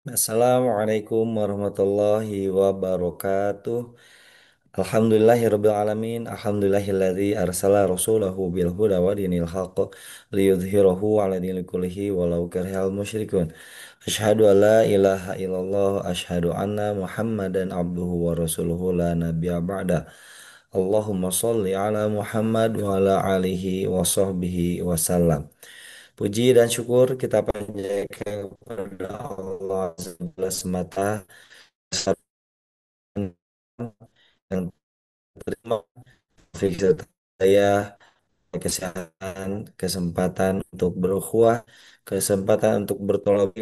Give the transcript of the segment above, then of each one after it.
Assalamualaikum warahmatullahi wabarakatuh. Alhamdulillahirabbil alamin. Alhamdulillahilladzi arsala rasulahu bil huda wa dinil haqq liyudhhirahu 'ala dini kullihi walau karihal musyrikun. Asyhadu an la ilaha illallah, asyhadu anna Muhammadan abduhu wa rasuluhu la nabiyya ba'da. Allahumma sholli ala Muhammad wa ala alihi wa sahbihi wasallam. Puji dan syukur kita panjatkan kepada Allah segala semata yang terima taufik serta saya, kesehatan, kesempatan untuk berukhuwah, kesempatan untuk bertolak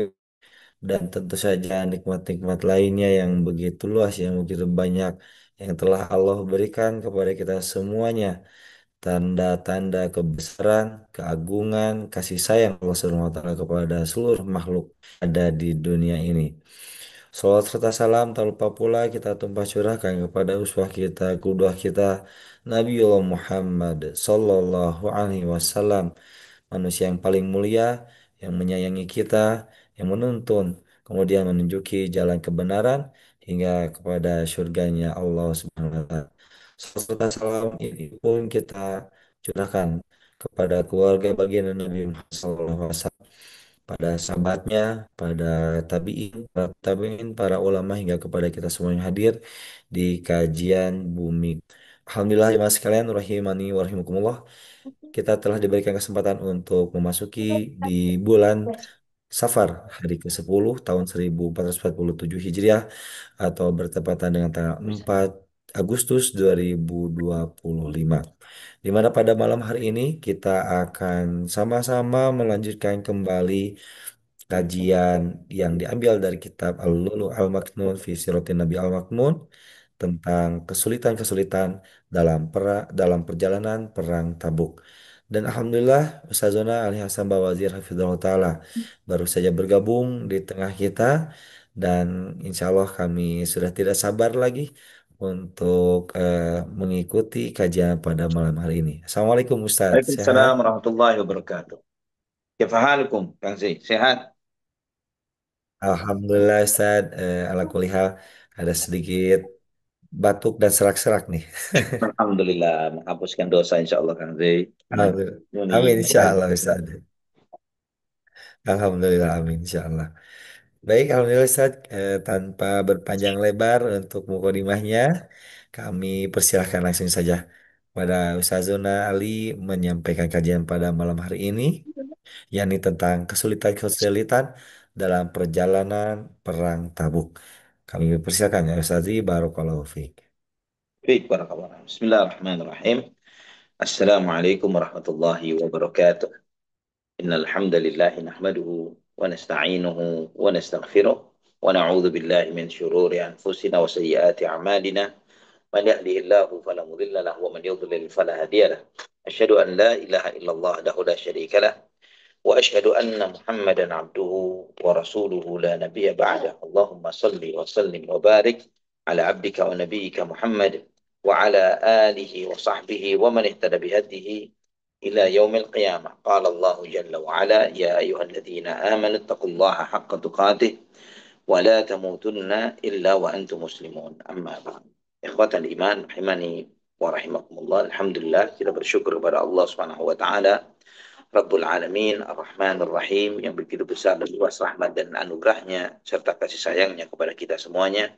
dan tentu saja nikmat-nikmat lainnya yang begitu luas, yang begitu banyak yang telah Allah berikan kepada kita semuanya. Tanda-tanda kebesaran, keagungan, kasih sayang Allah Subhanahu wa taala kepada seluruh makhluk ada di dunia ini. Salawat serta salam tak lupa pula kita tumpah curahkan kepada uswah kita, kudwah kita, Nabiullah Muhammad Sallallahu Alaihi Wasallam, manusia yang paling mulia, yang menyayangi kita, yang menuntun, kemudian menunjuki jalan kebenaran hingga kepada surganya Allah Subhanahu wa taala. Serta salam ini pun kita curahkan kepada keluarga baginda Nabi Muhammad SAW, pada sahabatnya, pada tabiin, para ulama hingga kepada kita semua yang hadir di kajian bumi. Alhamdulillah jemaah sekalian, rahimani wa rahimakumullah. Kita telah diberikan kesempatan untuk memasuki di bulan Safar, hari ke-10 tahun 1447 Hijriah, atau bertepatan dengan tanggal 4 Agustus 2025. Di mana pada malam hari ini kita akan sama-sama melanjutkan kembali kajian yang diambil dari kitab Al-Lulu Al-Maknun fi Siratin Nabi Al-Maknun tentang kesulitan-kesulitan dalam perjalanan perang Tabuk. Dan alhamdulillah Ustazona Ali Hasan Bawazir Hafizahullah Ta'ala baru saja bergabung di tengah kita, dan insya Allah kami sudah tidak sabar lagi untuk mengikuti kajian pada malam hari ini. Assalamualaikum Ustadz, sehat? Waalaikumsalam warahmatullahi wabarakatuh. Kaifa halukum, Kang Zai? Sehat? Alhamdulillah Ustadz, ala kulli hal ada sedikit batuk dan serak-serak nih. Alhamdulillah, menghapuskan dosa insya Allah, Kang Zai. Alhamdulillah. Ini Amin insya baik. Allah Ustadz. Alhamdulillah amin insya Allah. Baik, Alhamdulillah Ustadz, tanpa berpanjang lebar untuk mukadimahnya, kami persilahkan langsung saja pada Ustazuna Ali menyampaikan kajian pada malam hari ini, yakni tentang kesulitan-kesulitan dalam perjalanan perang Tabuk. Kami persilakan ya Ustazi, Barakallahu Fiik. Baik, barakallah. Bismillahirrahmanirrahim. Assalamualaikum warahmatullahi wabarakatuh. Innal hamdalillah nahmaduhu wa nasta'inuhu wa nastaghfiruh wa na'udzu billahi min shururi anfusina wa sayyiati a'malina. Man yahdihillahu fala mudilla lahu wa man yudlil fala hadiya lahu. Asyhadu an la ilaha illallah wahdahu la syarika lah. وأشهد أن محمدا عبده ورسوله لا نبي بعده اللهم صل وسلم وبارك على عبدك ونبيك محمد وعلى آله وصحبه ومن اهتدى بهديه إلى يوم القيامة قال الله جل وعلا يا أيها الذين آمنوا اتقوا الله حق تقاته ولا تموتن إلا وأنتم مسلمون أما بعد إخوة الإيمان رحمني ورحمكم الله الحمد لله kita bersyukur kepada Allah Subhanahu wa taala Rabbul Alamin, Ar-Rahman Ar-Rahim, yang begitu besar dan luas rahmat dan anugerahnya, serta kasih sayangnya kepada kita semuanya.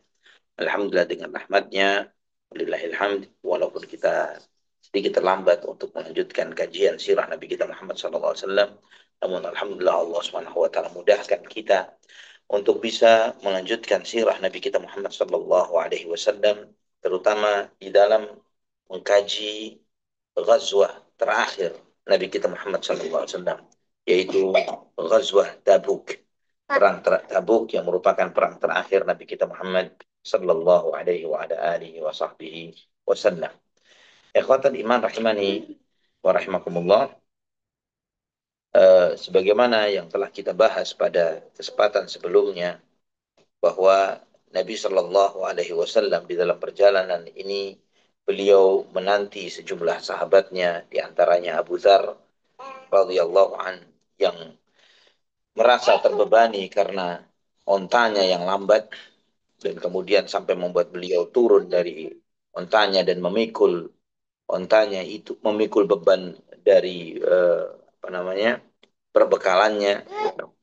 Alhamdulillah dengan rahmatnya, walillahilhamd, walaupun kita sedikit terlambat untuk melanjutkan kajian sirah Nabi kita Muhammad SAW, namun Alhamdulillah Allah Subhanahu wa Ta'ala mudahkan kita untuk bisa melanjutkan sirah Nabi kita Muhammad SAW, terutama di dalam mengkaji ghazwah terakhir Nabi kita Muhammad SAW, yaitu ghazwah Tabuk, perang Tabuk yang merupakan perang terakhir Nabi kita Muhammad Sallallahu Alaihi wa ala alihi wa sahbihi wasallam. Ikhwatal iman rahimani wa rahimakumullah. Sebagaimana yang telah kita bahas pada kesempatan sebelumnya, bahwa Nabi Sallallahu Alaihi Wasallam di dalam perjalanan ini beliau menanti sejumlah sahabatnya, di antaranya Abu Dzar radhiyallahu an, yang merasa terbebani karena ontanya yang lambat dan kemudian sampai membuat beliau turun dari ontanya dan memikul ontanya itu, memikul beban dari apa namanya, perbekalannya,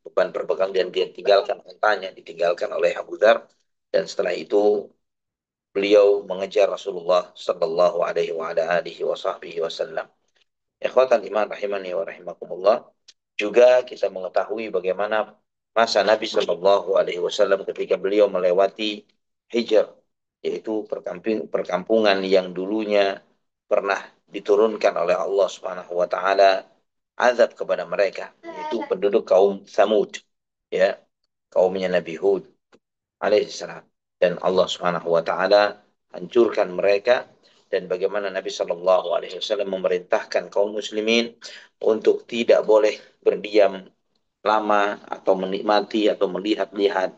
beban perbekalan, dan dia tinggalkan ontanya, ditinggalkan oleh Abu Dhar. Dan setelah itu beliau mengejar Rasulullah Sallallahu Alaihi Wasallam. Ikhwatan iman rahimani wa rahimakumullah. Juga kita mengetahui bagaimana masa Nabi Sallallahu Alaihi Wasallam ketika beliau melewati Hijr, yaitu perkampungan yang dulunya pernah diturunkan oleh Allah Subhanahu Wa Taala azab kepada mereka, yaitu penduduk kaum Samud, ya, kaumnya Nabi Hud alaihissalam. Dan Allah Subhanahu Wa Taala hancurkan mereka, dan bagaimana Nabi Shallallahu Alaihi Wasallam memerintahkan kaum muslimin untuk tidak boleh berdiam lama atau menikmati atau melihat-lihat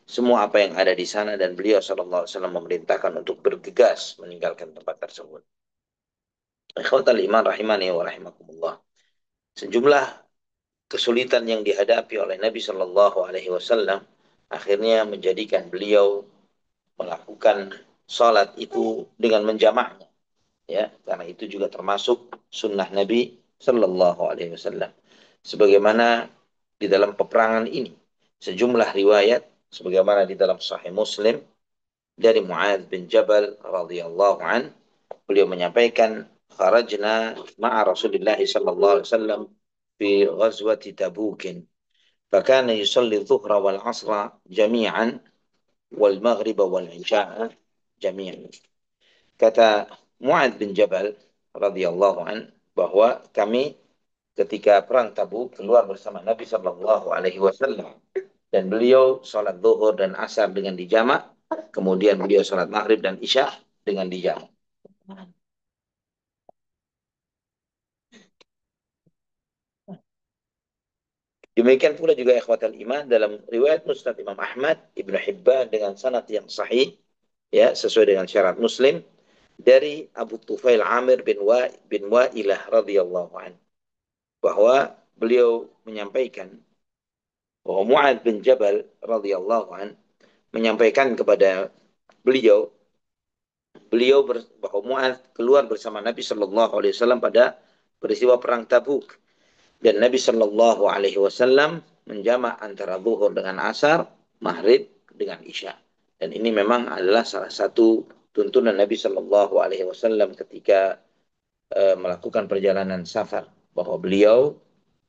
semua apa yang ada di sana, dan beliau Shallallahu Alaihi Wasallam memerintahkan untuk bergegas meninggalkan tempat tersebut. Ikhwatal iman rahimani wa rahimakumullah. Sejumlah kesulitan yang dihadapi oleh Nabi Shallallahu Alaihi Wasallam akhirnya menjadikan beliau melakukan salat itu dengan menjamaknya, ya, karena itu juga termasuk sunnah Nabi Shallallahu Alaihi Wasallam. Sebagaimana di dalam peperangan ini sejumlah riwayat, sebagaimana di dalam Sahih Muslim dari Muadz bin Jabal radhiyallahu an, beliau menyampaikan kharajna ma'a Rasulillah sallallahu alaihi wasallam fi ghazwati Tabuk, fakana yusalli dhuhra wal asra jami'an wal maghrib wal isya jami'an. Kata Muadz bin Jabal radhiyallahu an bahwa kami ketika perang Tabuk keluar bersama Nabi sallallahu alaihi wasallam, dan beliau sholat zuhur dan asar dengan dijamak, kemudian beliau sholat maghrib dan isya dengan dijamak. Demikian pula juga ikhwatal iman dalam riwayat Musnad Imam Ahmad, Ibnu Hibban dengan sanad yang sahih, ya, sesuai dengan syarat Muslim, dari Abu Tufail Amir bin Wa'ilah radhiyallahu an, bahwa beliau menyampaikan bahwa Mu'ad bin Jabal radhiyallahu an menyampaikan kepada beliau bahwa Mu'ad keluar bersama Nabi Shallallahu Alaihi Wasallam pada peristiwa perang Tabuk, dan Nabi Shallallahu Alaihi Wasallam menjamak antara zuhur dengan asar, maghrib dengan isya. Dan ini memang adalah salah satu tuntunan Nabi Shallallahu Alaihi Wasallam ketika melakukan perjalanan safar, bahwa beliau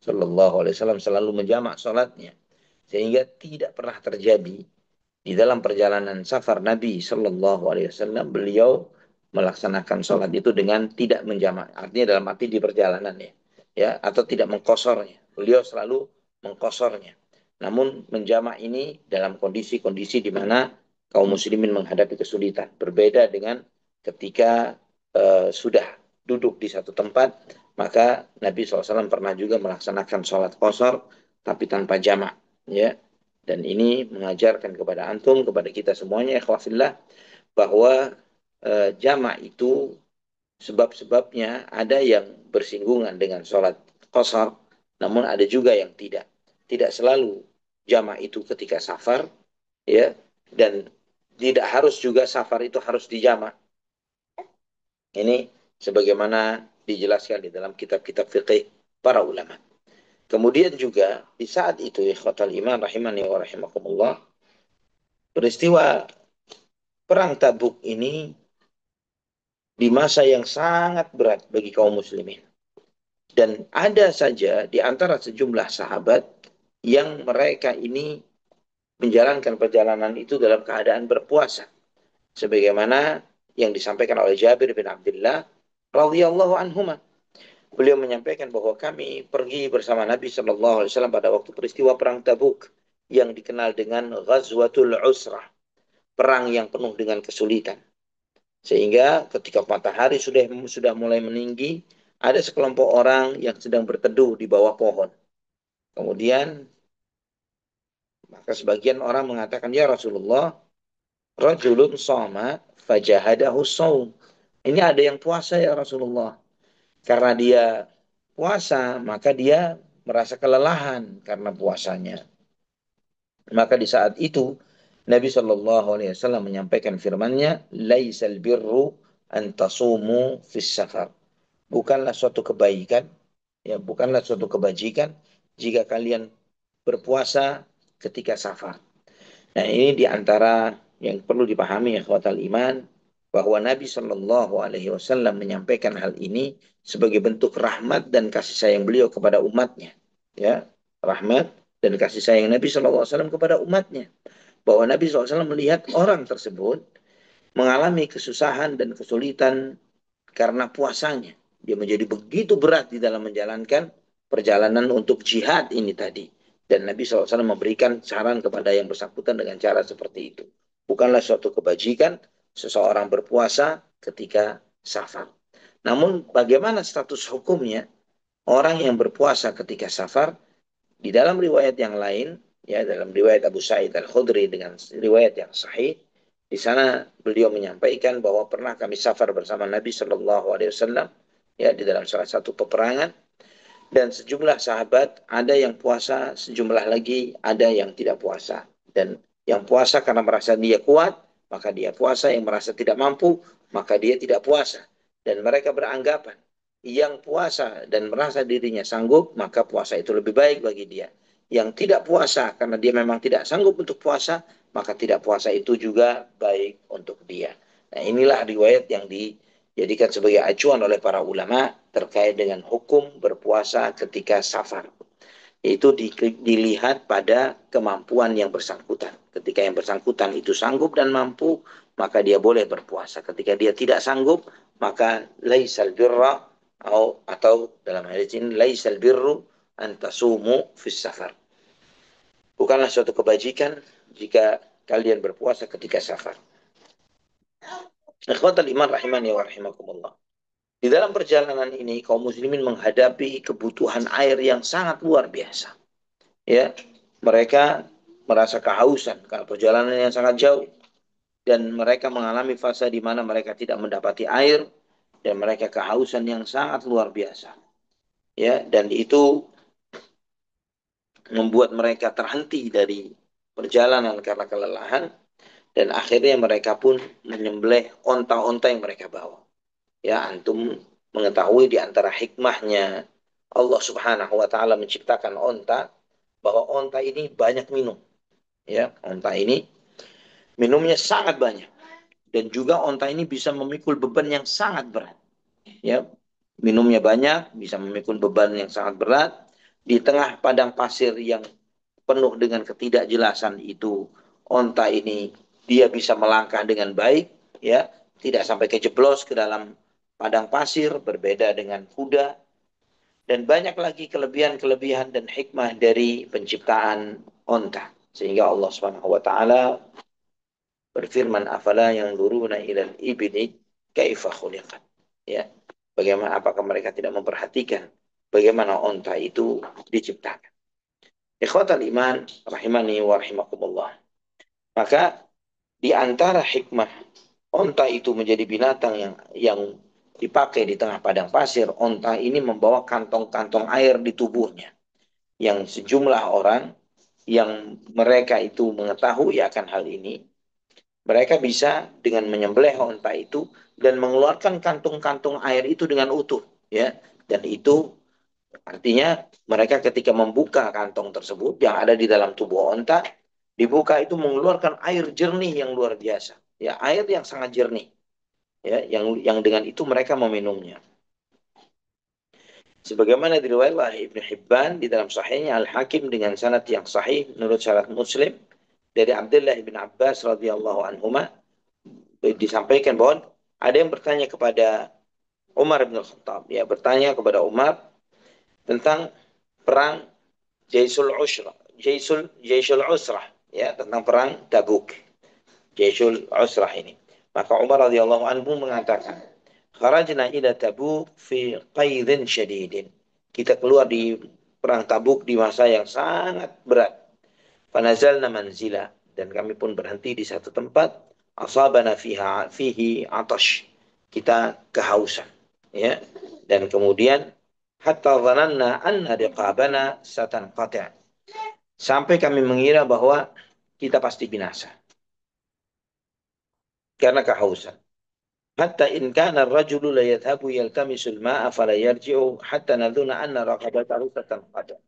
Shallallahu Alaihi Wasallam selalu menjamak sholatnya, sehingga tidak pernah terjadi di dalam perjalanan safar Nabi Shallallahu Alaihi Wasallam beliau melaksanakan sholat itu dengan tidak menjamak, artinya dalam arti di perjalanan, ya, atau tidak mengkosornya. Beliau selalu mengkosornya. Namun menjamak ini dalam kondisi-kondisi di mana kaum muslimin menghadapi kesulitan. Berbeda dengan ketika sudah duduk di satu tempat, maka Nabi SAW pernah juga melaksanakan sholat kosor tapi tanpa jamak, ya. Dan ini mengajarkan kepada antum, kepada kita semuanya, ikhwafillah, bahwa jamak itu sebab-sebabnya ada yang bersinggungan dengan sholat qasar, namun ada juga yang tidak. Tidak selalu jamak itu ketika safar, ya, dan tidak harus juga safar itu harus dijamak. Ini sebagaimana dijelaskan di dalam kitab-kitab fikih para ulama. Kemudian juga di saat itu, ikhwatal iman rahimani wa rahimakumullah, peristiwa perang Tabuk ini di masa yang sangat berat bagi kaum muslimin. Dan ada saja di antara sejumlah sahabat yang mereka ini menjalankan perjalanan itu dalam keadaan berpuasa. Sebagaimana yang disampaikan oleh Jabir bin Abdullah radhiyallahu anhuma. Beliau menyampaikan bahwa kami pergi bersama Nabi Shallallahu Alaihi Wasallam pada waktu peristiwa perang Tabuk yang dikenal dengan Ghazwatul Usrah, perang yang penuh dengan kesulitan. Sehingga ketika matahari sudah mulai meninggi, ada sekelompok orang yang sedang berteduh di bawah pohon. Kemudian maka sebagian orang mengatakan, ya Rasulullah, rajulun shoma fajahadahu shaum. Ini ada yang puasa ya Rasulullah. Karena dia puasa, maka dia merasa kelelahan karena puasanya. Maka di saat itu Nabi Shallallahu Alaihi Wasallam menyampaikan firman-Nya, "Laisal birru an tasumu fis safar." Bukanlah suatu kebaikan, ya bukanlah suatu kebajikan jika kalian berpuasa ketika safar. Nah, ini di antara yang perlu dipahami ya khawatal iman, bahwa Nabi Shallallahu Alaihi Wasallam menyampaikan hal ini sebagai bentuk rahmat dan kasih sayang beliau kepada umatnya. Ya, rahmat dan kasih sayang Nabi Shallallahu Alaihi Wasallam kepada umatnya. Bahwa Nabi SAW melihat orang tersebut mengalami kesusahan dan kesulitan karena puasanya. Dia menjadi begitu berat di dalam menjalankan perjalanan untuk jihad ini tadi. Dan Nabi SAW memberikan saran kepada yang bersangkutan dengan cara seperti itu. Bukanlah suatu kebajikan seseorang berpuasa ketika safar. Namun bagaimana status hukumnya orang yang berpuasa ketika safar? Di dalam riwayat yang lain, ya dalam riwayat Abu Sa'id Al-Khudri dengan riwayat yang sahih, di sana beliau menyampaikan bahwa pernah kami safar bersama Nabi Shallallahu Alaihi Wasallam, ya di dalam salah satu peperangan, dan sejumlah sahabat ada yang puasa, sejumlah lagi ada yang tidak puasa. Dan yang puasa karena merasa dia kuat, maka dia puasa. Yang merasa tidak mampu, maka dia tidak puasa. Dan mereka beranggapan, yang puasa dan merasa dirinya sanggup, maka puasa itu lebih baik bagi dia. Yang tidak puasa karena dia memang tidak sanggup untuk puasa, maka tidak puasa itu juga baik untuk dia. Nah, inilah riwayat yang dijadikan sebagai acuan oleh para ulama terkait dengan hukum berpuasa ketika safar. Itu dilihat pada kemampuan yang bersangkutan. Ketika yang bersangkutan itu sanggup dan mampu, maka dia boleh berpuasa. Ketika dia tidak sanggup, maka laisal birra atau dalam hadis ini laisal birru antasumu fis safar. Bukanlah suatu kebajikan jika kalian berpuasa ketika safar. Ikhwatal iman rahimani wa rahimakumullah. Di dalam perjalanan ini kaum muslimin menghadapi kebutuhan air yang sangat luar biasa. Ya, mereka merasa kehausan karena perjalanan yang sangat jauh dan mereka mengalami fase di mana mereka tidak mendapati air dan mereka kehausan yang sangat luar biasa. Ya, dan itu membuat mereka terhenti dari perjalanan karena kelelahan dan akhirnya mereka pun menyembelih onta-onta yang mereka bawa. Ya, antum mengetahui di antara hikmahnya Allah Subhanahu wa taala menciptakan onta, bahwa onta ini banyak minum. Ya, onta ini minumnya sangat banyak dan juga onta ini bisa memikul beban yang sangat berat. Ya, minumnya banyak, bisa memikul beban yang sangat berat di tengah padang pasir yang penuh dengan ketidakjelasan itu. Onta ini dia bisa melangkah dengan baik, ya, tidak sampai kejeblos ke dalam padang pasir, berbeda dengan kuda. Dan banyak lagi kelebihan-kelebihan dan hikmah dari penciptaan onta. Sehingga Allah Subhanahu wa taala berfirman, afala yang luruna ilal ibni kaifa khuliqat. Ya. Bagaimana, apakah mereka tidak memperhatikan bagaimana onta itu diciptakan? Ikhwatal iman rahimani wa rahimakumullah. Maka di antara hikmah onta itu menjadi binatang yang dipakai di tengah padang pasir, onta ini membawa kantong-kantong air di tubuhnya. Yang sejumlah orang yang mereka itu mengetahui akan hal ini, mereka bisa dengan menyembelih onta itu dan mengeluarkan kantung-kantung air itu dengan utuh, ya. Dan itu artinya mereka ketika membuka kantong tersebut yang ada di dalam tubuh onta, dibuka itu mengeluarkan air jernih yang luar biasa, ya, air yang sangat jernih, ya, yang dengan itu mereka meminumnya. Sebagaimana diriwayatkan oleh Ibnu Hibban di dalam sahihnya, Al-Hakim dengan sanad yang sahih menurut syarat Muslim dari Abdullah bin Abbas radhiyallahu anhuma, disampaikan bahwa ada yang bertanya kepada Umar bin Khattab, ya, bertanya kepada Umar tentang perang Jaisul Usrah, ya, tentang perang Tabuk. Jaisul Usrah ini. Maka Umar radhiyallahu anhu mengatakan, "Kharajna ila Tabuk fi qaidin syadidin." Kita keluar di perang Tabuk di masa yang sangat berat. Fanazalna manzila, dan kami pun berhenti di satu tempat. Asabana fihi atash. Kita kehausan, ya. Dan kemudian hatta dhananna anna riqabana satanqati'. sampai kami mengira bahwa kita pasti binasa karena kehausan. Hatta in kana ar-rajulu la yadhhabu yaltamisu al-ma'a fala yarji'u hatta nadhunna anna raqabatahu tatanqada.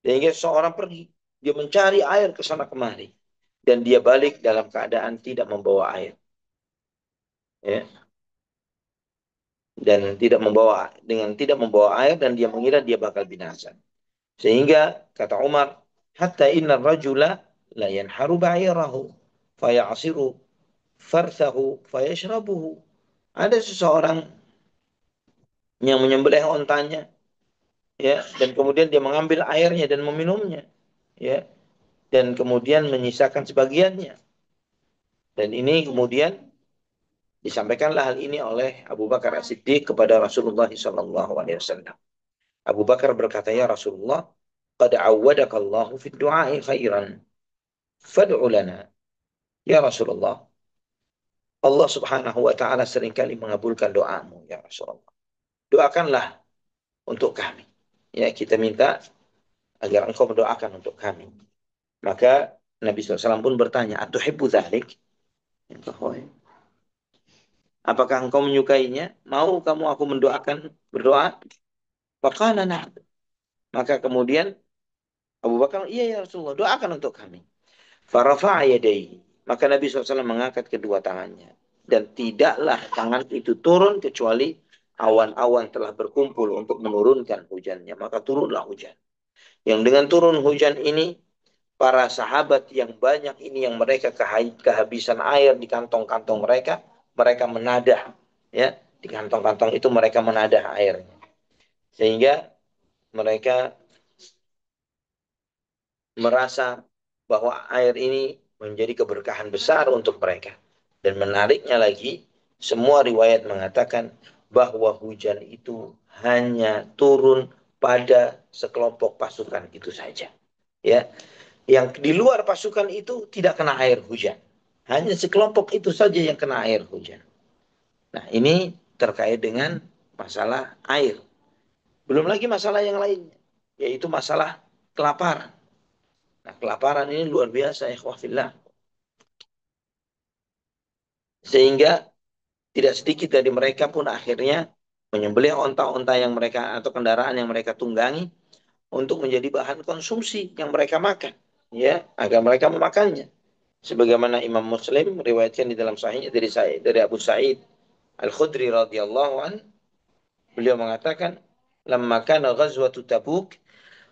Sehingga seorang pergi, dia mencari air ke sana kemari dan dia balik dalam keadaan tidak membawa air, ya. Dan tidak membawa dengan tidak membawa air dan dia mengira dia bakal binasa. Sehingga kata Umar, hatta inna rajula la yanharu ba'irahu fayasiru farthahu fayashrabuhu. Ada seseorang yang menyembelih ontanya, ya, dan kemudian dia mengambil airnya dan meminumnya, ya, dan kemudian menyisakan sebagiannya. Dan ini kemudian disampaikanlah hal ini oleh Abu Bakar As-Siddiq kepada Rasulullah SAW. Abu Bakar berkata, ya Rasulullah, qad awwadakallahu fid du'ai khairan fad'u lana. Ya Rasulullah, Allah Subhanahu wa taala seringkali mengabulkan doamu, ya Rasulullah. Doakanlah untuk kami. Ya, kita minta agar engkau mendoakan untuk kami. Maka Nabi SAW pun bertanya, atuhibbu dzalik? Apakah engkau menyukainya? Mau kamu aku mendoakan berdoa? Faqala na'am. Maka kemudian Abu Bakar, iya ya Rasulullah, doakan untuk kami. Farafa'a yadayhi. Maka Nabi SAW mengangkat kedua tangannya. Dan tidaklah tangan itu turun kecuali awan-awan telah berkumpul untuk menurunkan hujannya. Maka turunlah hujan. Yang dengan turun hujan ini, para sahabat yang banyak ini yang mereka kehabisan air di kantong-kantong mereka, mereka menadah. Ya, di kantong-kantong itu mereka menadah airnya. Sehingga mereka merasa bahwa air ini menjadi keberkahan besar untuk mereka. Dan menariknya lagi, semua riwayat mengatakan bahwa hujan itu hanya turun pada sekelompok pasukan itu saja. Ya, yang di luar pasukan itu tidak kena air hujan. Hanya sekelompok itu saja yang kena air hujan. Nah, ini terkait dengan masalah air. Belum lagi masalah yang lainnya, yaitu masalah kelaparan. Nah, kelaparan ini luar biasa, ikhwah fillah. Sehingga tidak sedikit dari mereka pun akhirnya menyembelih onta-onta yang mereka atau kendaraan yang mereka tunggangi untuk menjadi bahan konsumsi yang mereka makan, ya, agar mereka memakannya. Sebagaimana Imam Muslim riwayatkan di dalam sahihnya dari Abu Sa'id Al-Khudri radhiyallahu an, beliau mengatakan, "Lamma kana ghazwatu Tabuk,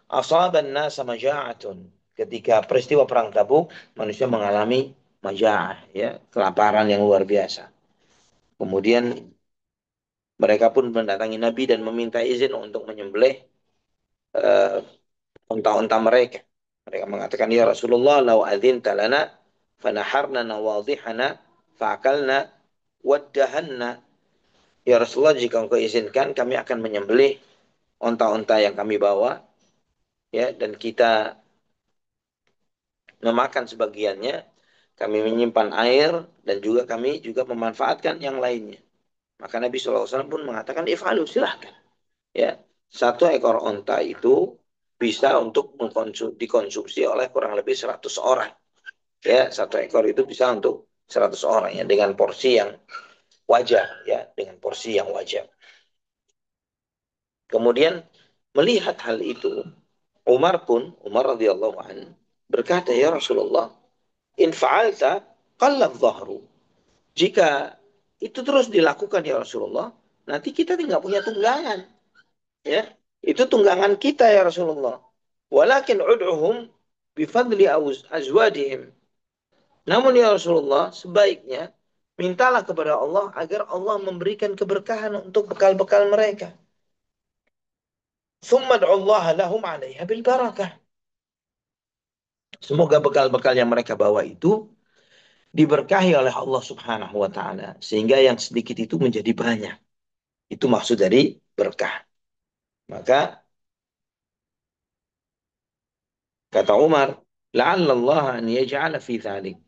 asaban nasa maja'atun." Ketika peristiwa perang Tabuk, manusia mengalami maja'ah, ya, kelaparan yang luar biasa. Kemudian mereka pun mendatangi Nabi dan meminta izin untuk menyembelih uh, unta-unta mereka. Mereka mengatakan, ya Rasulullah, lau adzinta lana fanaharna nawadihana fa'akalna waddahanna. Ya Rasulullah, jika engkau izinkan, kami akan menyembelih unta-unta yang kami bawa, ya, dan kita memakan sebagiannya, kami menyimpan air, dan juga kami juga memanfaatkan yang lainnya. Maka Nabi SAW pun mengatakan, if'alu, silahkan. Ya, satu ekor onta itu bisa untuk dikonsumsi oleh kurang lebih 100 orang. Ya, satu ekor itu bisa untuk 100 orang, ya, dengan porsi yang wajar, ya, dengan porsi yang wajar. Kemudian melihat hal itu, Umar radhiyallahu an berkata, ya Rasulullah, in fa'alta qallad dhahru. Jika itu terus dilakukan ya Rasulullah, nanti kita tidak punya tunggangan. Ya, itu tunggangan kita ya Rasulullah. Walakin ud'uhum bifadli azwadihim. Namun ya Rasulullah, sebaiknya mintalah kepada Allah agar Allah memberikan keberkahan untuk bekal-bekal mereka. Thumma Allah lahum 'alaiha bil barakah. Semoga bekal-bekal yang mereka bawa itu diberkahi oleh Allah Subhanahu wa taala sehingga yang sedikit itu menjadi banyak. Itu maksud dari berkah. Maka kata Umar, la'allallah an yaj'ala fi dzalik.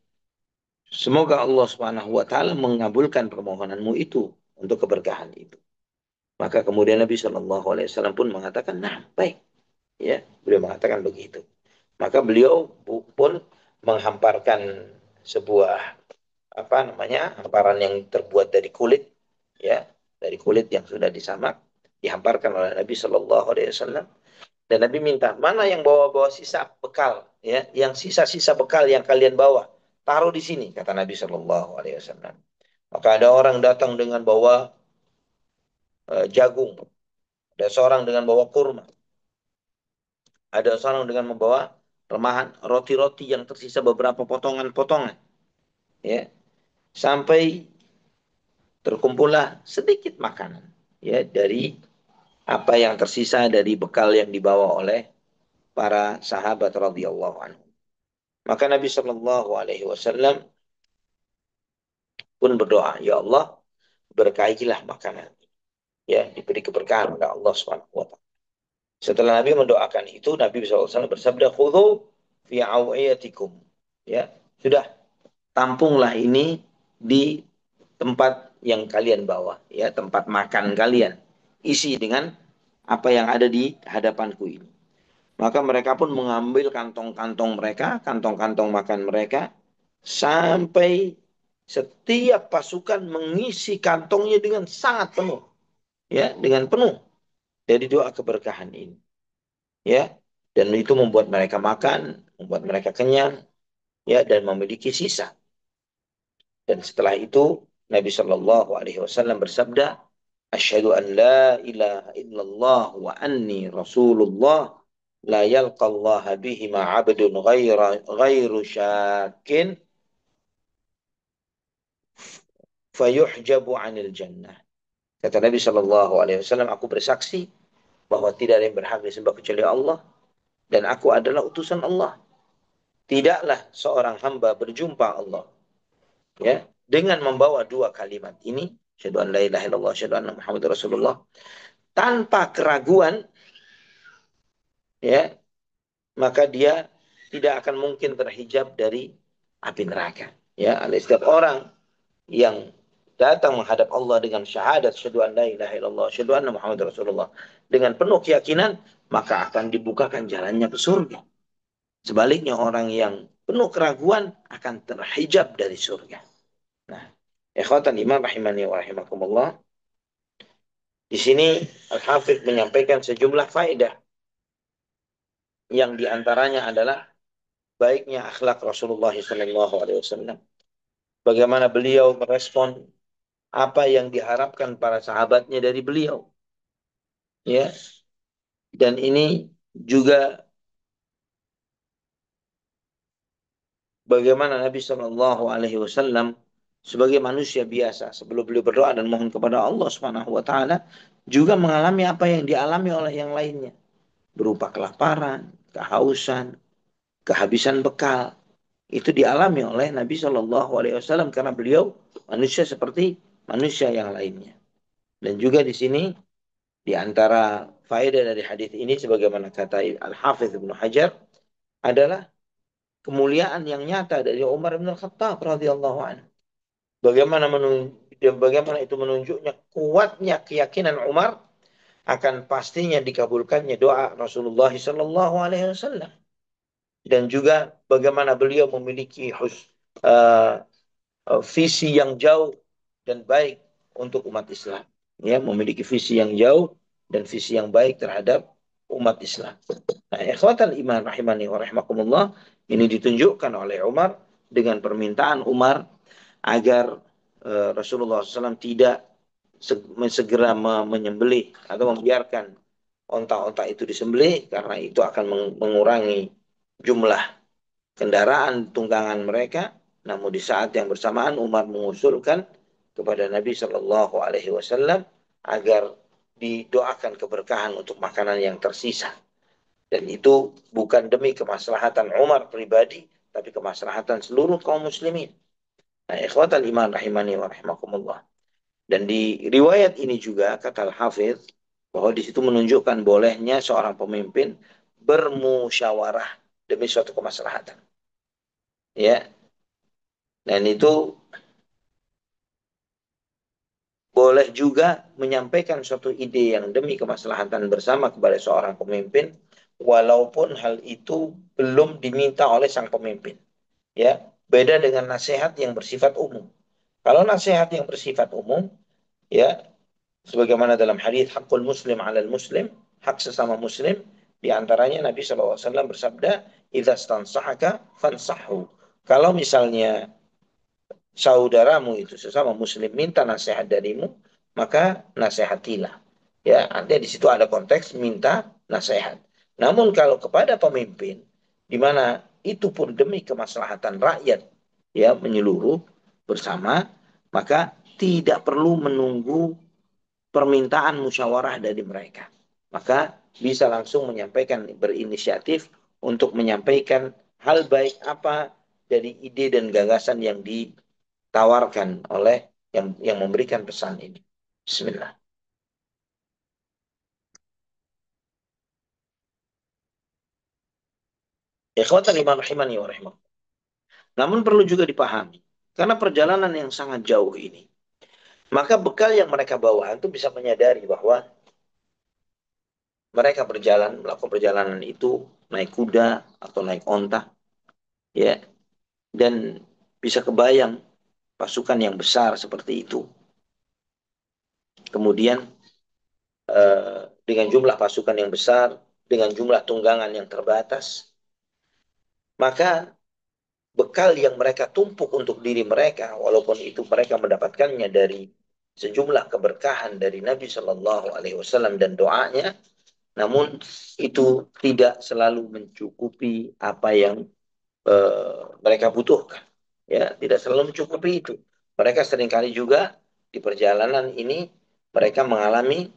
Semoga Allah Subhanahu wa taala mengabulkan permohonanmu itu untuk keberkahan itu. Maka kemudian Nabi Shallallahu alaihi wasallam pun mengatakan, "Nah, baik." Ya, beliau mengatakan begitu. Maka beliau pun menghamparkan sebuah apa namanya hamparan yang terbuat dari kulit, ya, dari kulit yang sudah disamak, dihamparkan oleh Nabi Shallallahu Alaihi Wasallam. Dan Nabi minta, mana yang bawa-bawa sisa bekal, ya, yang sisa-sisa bekal yang kalian bawa, taruh di sini, kata Nabi Shallallahu Alaihi Wasallam. Maka ada orang datang dengan bawa jagung, ada seorang dengan bawa kurma, ada seorang dengan membawa remahan roti-roti yang tersisa beberapa potongan-potongan, ya, sampai terkumpullah sedikit makanan, ya, dari apa yang tersisa dari bekal yang dibawa oleh para sahabat radhiyallahu anhu. Maka Nabi Shallallahu Alaihi Wasallam pun berdoa, ya Allah, berkahilah makanan, ya, diberi keberkahan oleh Allah Subhanahu wa taala. Setelah Nabi mendoakan itu, Nabi SAW bersabda, "Khudhu fi awiyatikum." Ya, sudah, tampunglah ini di tempat yang kalian bawa, ya, tempat makan kalian. Isi dengan apa yang ada di hadapanku ini. Maka mereka pun mengambil kantong-kantong mereka, kantong-kantong makan mereka, sampai setiap pasukan mengisi kantongnya dengan sangat penuh, ya, dengan penuh dari doa keberkahan ini, ya, dan itu membuat mereka makan, membuat mereka kenyang, ya, dan memiliki sisa. Dan setelah itu Nabi Shallallahu Alaihi Wasallam bersabda, Asyhadu an la ilaha illallah wa anni rasulullah la yalqallaha bihima abdun ghairu syakin fayuhjabu anil jannah. Kata Nabi Shallallahu Alaihi Wasallam, aku bersaksi bahwa tidak ada yang berhak disembah kecuali Allah dan aku adalah utusan Allah. Tidaklah seorang hamba berjumpa Allah, ya, dengan membawa dua kalimat ini, syahadu an la ilaha illallah, syahadu anna Muhammad Rasulullah, tanpa keraguan, ya, maka dia tidak akan mungkin terhijab dari api neraka. Ya, setiap orang yang datang menghadap Allah dengan syahadat syahadu an la ilaha illallah, syahadu anna Muhammad Rasulullah dengan penuh keyakinan, maka akan dibukakan jalannya ke surga. Sebaliknya orang yang penuh keraguan akan terhijab dari surga. Nah, ikhwatan iman rahimani wa rahimakumullah, di sini Al-Hafidh menyampaikan sejumlah faedah yang diantaranya adalah baiknya akhlak Rasulullah SAW. Bagaimana beliau merespon apa yang diharapkan para sahabatnya dari beliau, ya. Dan ini juga bagaimana Nabi SAW sebagai manusia biasa sebelum beliau berdoa dan mohon kepada Allah Subhanahu wa taala juga mengalami apa yang dialami oleh yang lainnya berupa kelaparan, kehausan, kehabisan bekal. Itu dialami oleh Nabi SAW karena beliau manusia seperti manusia yang lainnya. Dan juga di sini di antara faedah dari hadis ini sebagaimana kata Al-Hafidz Ibnu Hajar adalah kemuliaan yang nyata dari Umar bin Khattab radhiyallahu anhu. Bagaimana itu menunjuknya kuatnya keyakinan Umar akan pastinya dikabulkannya doa Rasulullah sallallahu alaihi wasallam, dan juga bagaimana beliau memiliki uh, visi yang jauh dan baik untuk umat Islam, ya, memiliki visi yang jauh dan visi yang baik terhadap umat Islam. Nah, ikhwatal iman rahimani wa rahimakumullah, ini ditunjukkan oleh Umar dengan permintaan Umar agar Rasulullah SAW tidak segera menyembelih atau membiarkan onta-onta itu disembelih karena itu akan mengurangi jumlah kendaraan tunggangan mereka. Namun di saat yang bersamaan Umar mengusulkan kepada Nabi Shallallahu Alaihi Wasallam agar didoakan keberkahan untuk makanan yang tersisa. Dan itu bukan demi kemaslahatan Umar pribadi, tapi kemaslahatan seluruh kaum muslimin. Nah, ikhwatal iman rahimani wa rahimakumullah. Dan di riwayat ini juga kata Al-Hafidz bahwa di situ menunjukkan bolehnya seorang pemimpin bermusyawarah demi suatu kemaslahatan. Ya, dan itu boleh juga menyampaikan suatu ide yang demi kemaslahatan bersama kepada seorang pemimpin, walaupun hal itu belum diminta oleh sang pemimpin. Ya, beda dengan nasihat yang bersifat umum. Kalau nasihat yang bersifat umum, ya, sebagaimana dalam hadis hakul muslim alal muslim, hak sesama muslim, di antaranya Nabi SAW bersabda, "Idza stansahaka fansahhu." Kalau misalnya saudaramu itu sesama muslim minta nasihat darimu, maka nasihatilah. Ya, artinya di situ ada konteks minta nasihat. Namun kalau kepada pemimpin, di mana itu pun demi kemaslahatan rakyat, ya, menyeluruh bersama, maka tidak perlu menunggu permintaan musyawarah dari mereka. Maka bisa langsung menyampaikan, berinisiatif untuk menyampaikan hal baik apa dari ide dan gagasan yang ditawarkan oleh yang memberikan pesan ini. Bismillah. Ikhwatan iman rahimani wa rahimah. Namun perlu juga dipahami, karena perjalanan yang sangat jauh ini, maka bekal yang mereka bawa itu bisa menyadari bahwa mereka berjalan, melakukan perjalanan itu naik kuda atau naik onta, ya, dan bisa kebayang pasukan yang besar seperti itu. Kemudian dengan jumlah pasukan yang besar, dengan jumlah tunggangan yang terbatas, maka bekal yang mereka tumpuk untuk diri mereka, walaupun itu mereka mendapatkannya dari sejumlah keberkahan dari Nabi Shallallahu Alaihi Wasallam dan doanya, namun itu tidak selalu mencukupi apa yang mereka butuhkan. Ya, tidak selalu mencukupi itu. Mereka seringkali juga di perjalanan ini mereka mengalami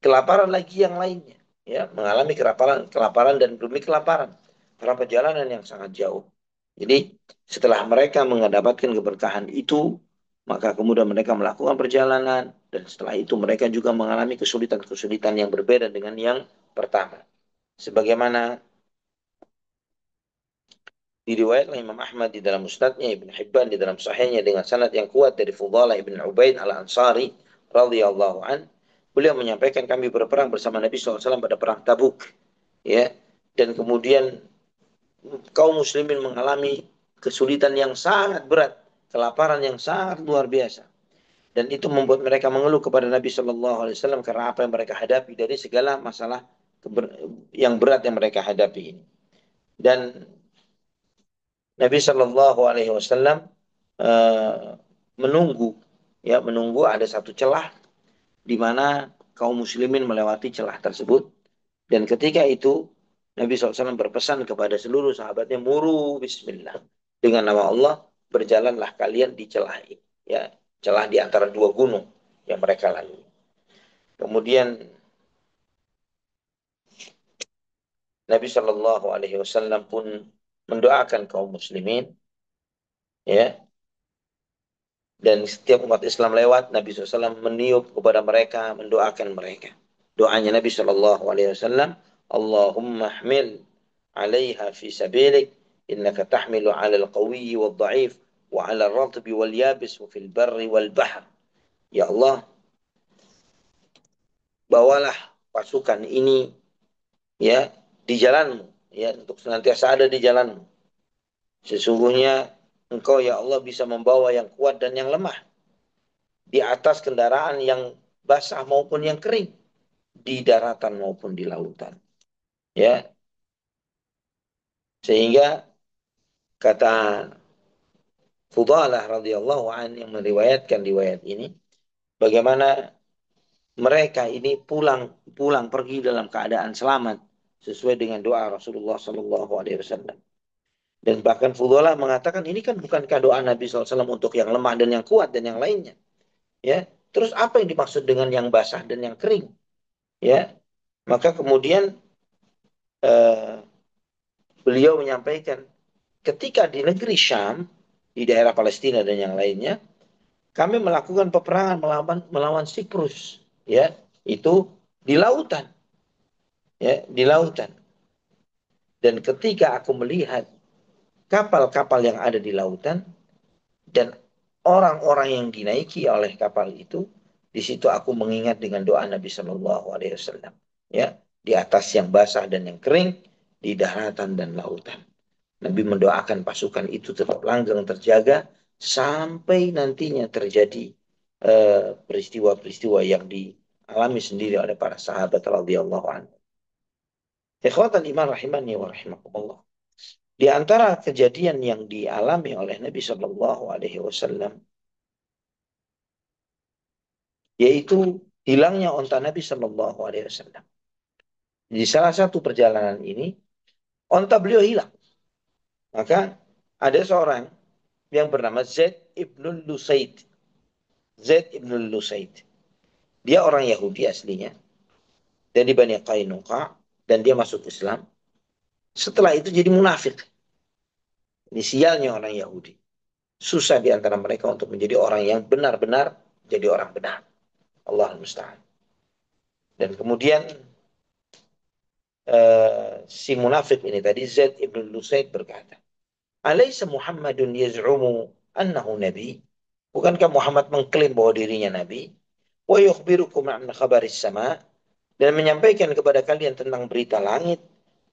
kelaparan lagi yang lainnya, ya, mengalami kelaparan dan demi kelaparan karena perjalanan yang sangat jauh. Jadi setelah mereka mendapatkan keberkahan itu, maka kemudian mereka melakukan perjalanan dan setelah itu mereka juga mengalami kesulitan-kesulitan yang berbeda dengan yang pertama. Sebagaimana diriwayatkan Imam Ahmad di dalam Musnadnya, Ibn Hibban di dalam Sahihnya dengan sanad yang kuat dari Fudalah ibn Ubaid al-Ansari radhiyallahu an, beliau menyampaikan kami berperang bersama Nabi SAW pada perang Tabuk, ya, dan kemudian kaum muslimin mengalami kesulitan yang sangat berat, kelaparan yang sangat luar biasa, dan itu membuat mereka mengeluh kepada Nabi Shallallahu Alaihi Wasallam karena apa yang mereka hadapi dari segala masalah yang berat yang mereka hadapi ini. Dan Nabi Shallallahu Alaihi Wasallam menunggu, ya, menunggu ada satu celah di mana kaum muslimin melewati celah tersebut, dan ketika itu Nabi SAW berpesan kepada seluruh sahabatnya, muru bismillah, dengan nama Allah berjalanlah kalian di celah ini, ya, celah di antara dua gunung yang mereka lalui. Kemudian Nabi Shallallahu Alaihi Wasallam pun mendoakan kaum muslimin, ya, dan setiap umat Islam lewat, Nabi SAW meniup kepada mereka, mendoakan mereka. Doanya Nabi SAW, Allahumma hamil alaiha fi sabilik, innaka tahmilu ala al-qawiyyi wal-da'if, wa ala al-ratbi wal-yabis, wa fil barri wal-bahr. Ya Allah, bawalah pasukan ini, ya, di jalanmu, ya, untuk senantiasa ada di jalanmu. Sesungguhnya engkau, ya Allah, bisa membawa yang kuat dan yang lemah di atas kendaraan yang basah maupun yang kering, di daratan maupun di lautan. Ya, sehingga kata Fudalah radhiyallahu an yang meriwayatkan riwayat ini, bagaimana mereka ini pulang pulang pergi dalam keadaan selamat sesuai dengan doa Rasulullah Sallallahu Alaihi Wasallam. Dan bahkan Fudalah mengatakan ini kan bukankah doa Nabi SAW untuk yang lemah dan yang kuat dan yang lainnya. Ya, terus apa yang dimaksud dengan yang basah dan yang kering? Ya, maka kemudian eh, beliau menyampaikan ketika di negeri Syam, di daerah Palestina dan yang lainnya, kami melakukan peperangan melawan Siprus, ya, itu di lautan, ya, di lautan. Dan ketika aku melihat kapal-kapal yang ada di lautan dan orang-orang yang dinaiki oleh kapal itu, di situ aku mengingat dengan doa Nabi Shallallahu Alaihi Wasallam, ya. di atas yang basah dan yang kering, di daratan dan lautan. Nabi mendoakan pasukan itu tetap langgeng terjaga sampai nantinya terjadi peristiwa-peristiwa yang dialami sendiri oleh para sahabat radhiyallahu anhu. Ikhwatan iman rahimani wa rahimakumullah. Di antara kejadian yang dialami oleh Nabi Shallallahu Alaihi Wasallam, yaitu hilangnya onta Nabi Shallallahu Alaihi Wasallam. Di salah satu perjalanan ini, onta beliau hilang. Maka ada seorang yang bernama Zaid ibn Lusaid. Zaid ibn Lusaid. Dia orang Yahudi aslinya. Dari Bani Qainuqa. Dan dia masuk Islam. Setelah itu jadi munafik. Ini sialnya orang Yahudi. Susah di antara mereka untuk menjadi orang yang benar-benar jadi orang benar. Allah musta'an. Dan kemudian si munafik ini tadi Zaid ibn Lusaid berkata, "Alaysa Muhammadun yaz'umu annahu nabi?" Bukankah Muhammad mengklaim bahwa dirinya nabi? Wa yukhbirukum an khabaris sama, dan menyampaikan kepada kalian tentang berita langit.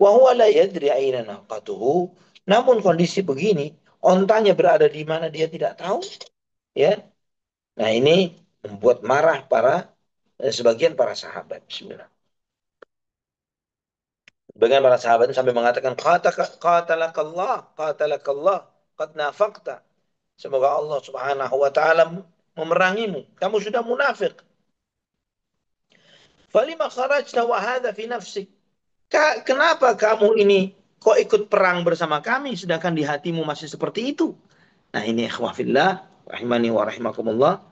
Wa huwa la yadri aina naqatuhu. Namun kondisi begini, ontanya berada di mana dia tidak tahu, ya. Nah, ini membuat marah sebagian para sahabat. Bismillah. Sebagian para sahabat sampai mengatakan, qatalakallah, qatalakallah, qad nafaqta. Semoga Allah Subhanahu wa taala memerangimu. Kamu sudah munafik. Falima kharajta wa hadha fi nafsik. Kenapa kamu ini kok ikut perang bersama kami sedangkan di hatimu masih seperti itu? Nah, ini ikhwah fillah rahimani wa rahimakumullah,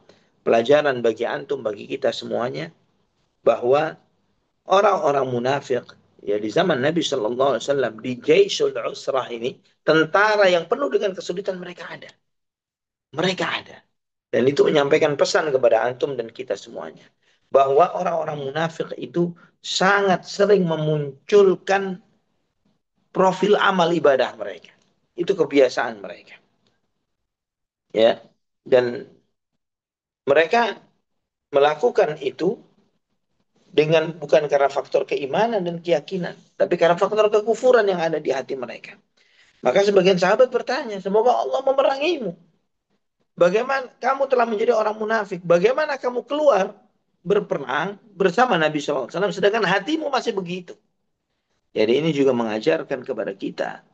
pelajaran bagi antum, bagi kita semuanya, bahwa orang-orang munafik ya di zaman Nabi Shallallahu Alaihi Wasallam di Jaisul Usrah ini, tentara yang penuh dengan kesulitan, mereka ada, dan itu menyampaikan pesan kepada antum dan kita semuanya bahwa orang-orang munafik itu sangat sering memunculkan profil amal ibadah mereka, itu kebiasaan mereka, ya, dan mereka melakukan itu dengan bukan karena faktor keimanan dan keyakinan, tapi karena faktor kekufuran yang ada di hati mereka. Maka sebagian sahabat bertanya, semoga Allah memerangimu. Bagaimana kamu telah menjadi orang munafik? Bagaimana kamu keluar berperang bersama Nabi SAW sedangkan hatimu masih begitu? Jadi ini juga mengajarkan kepada kita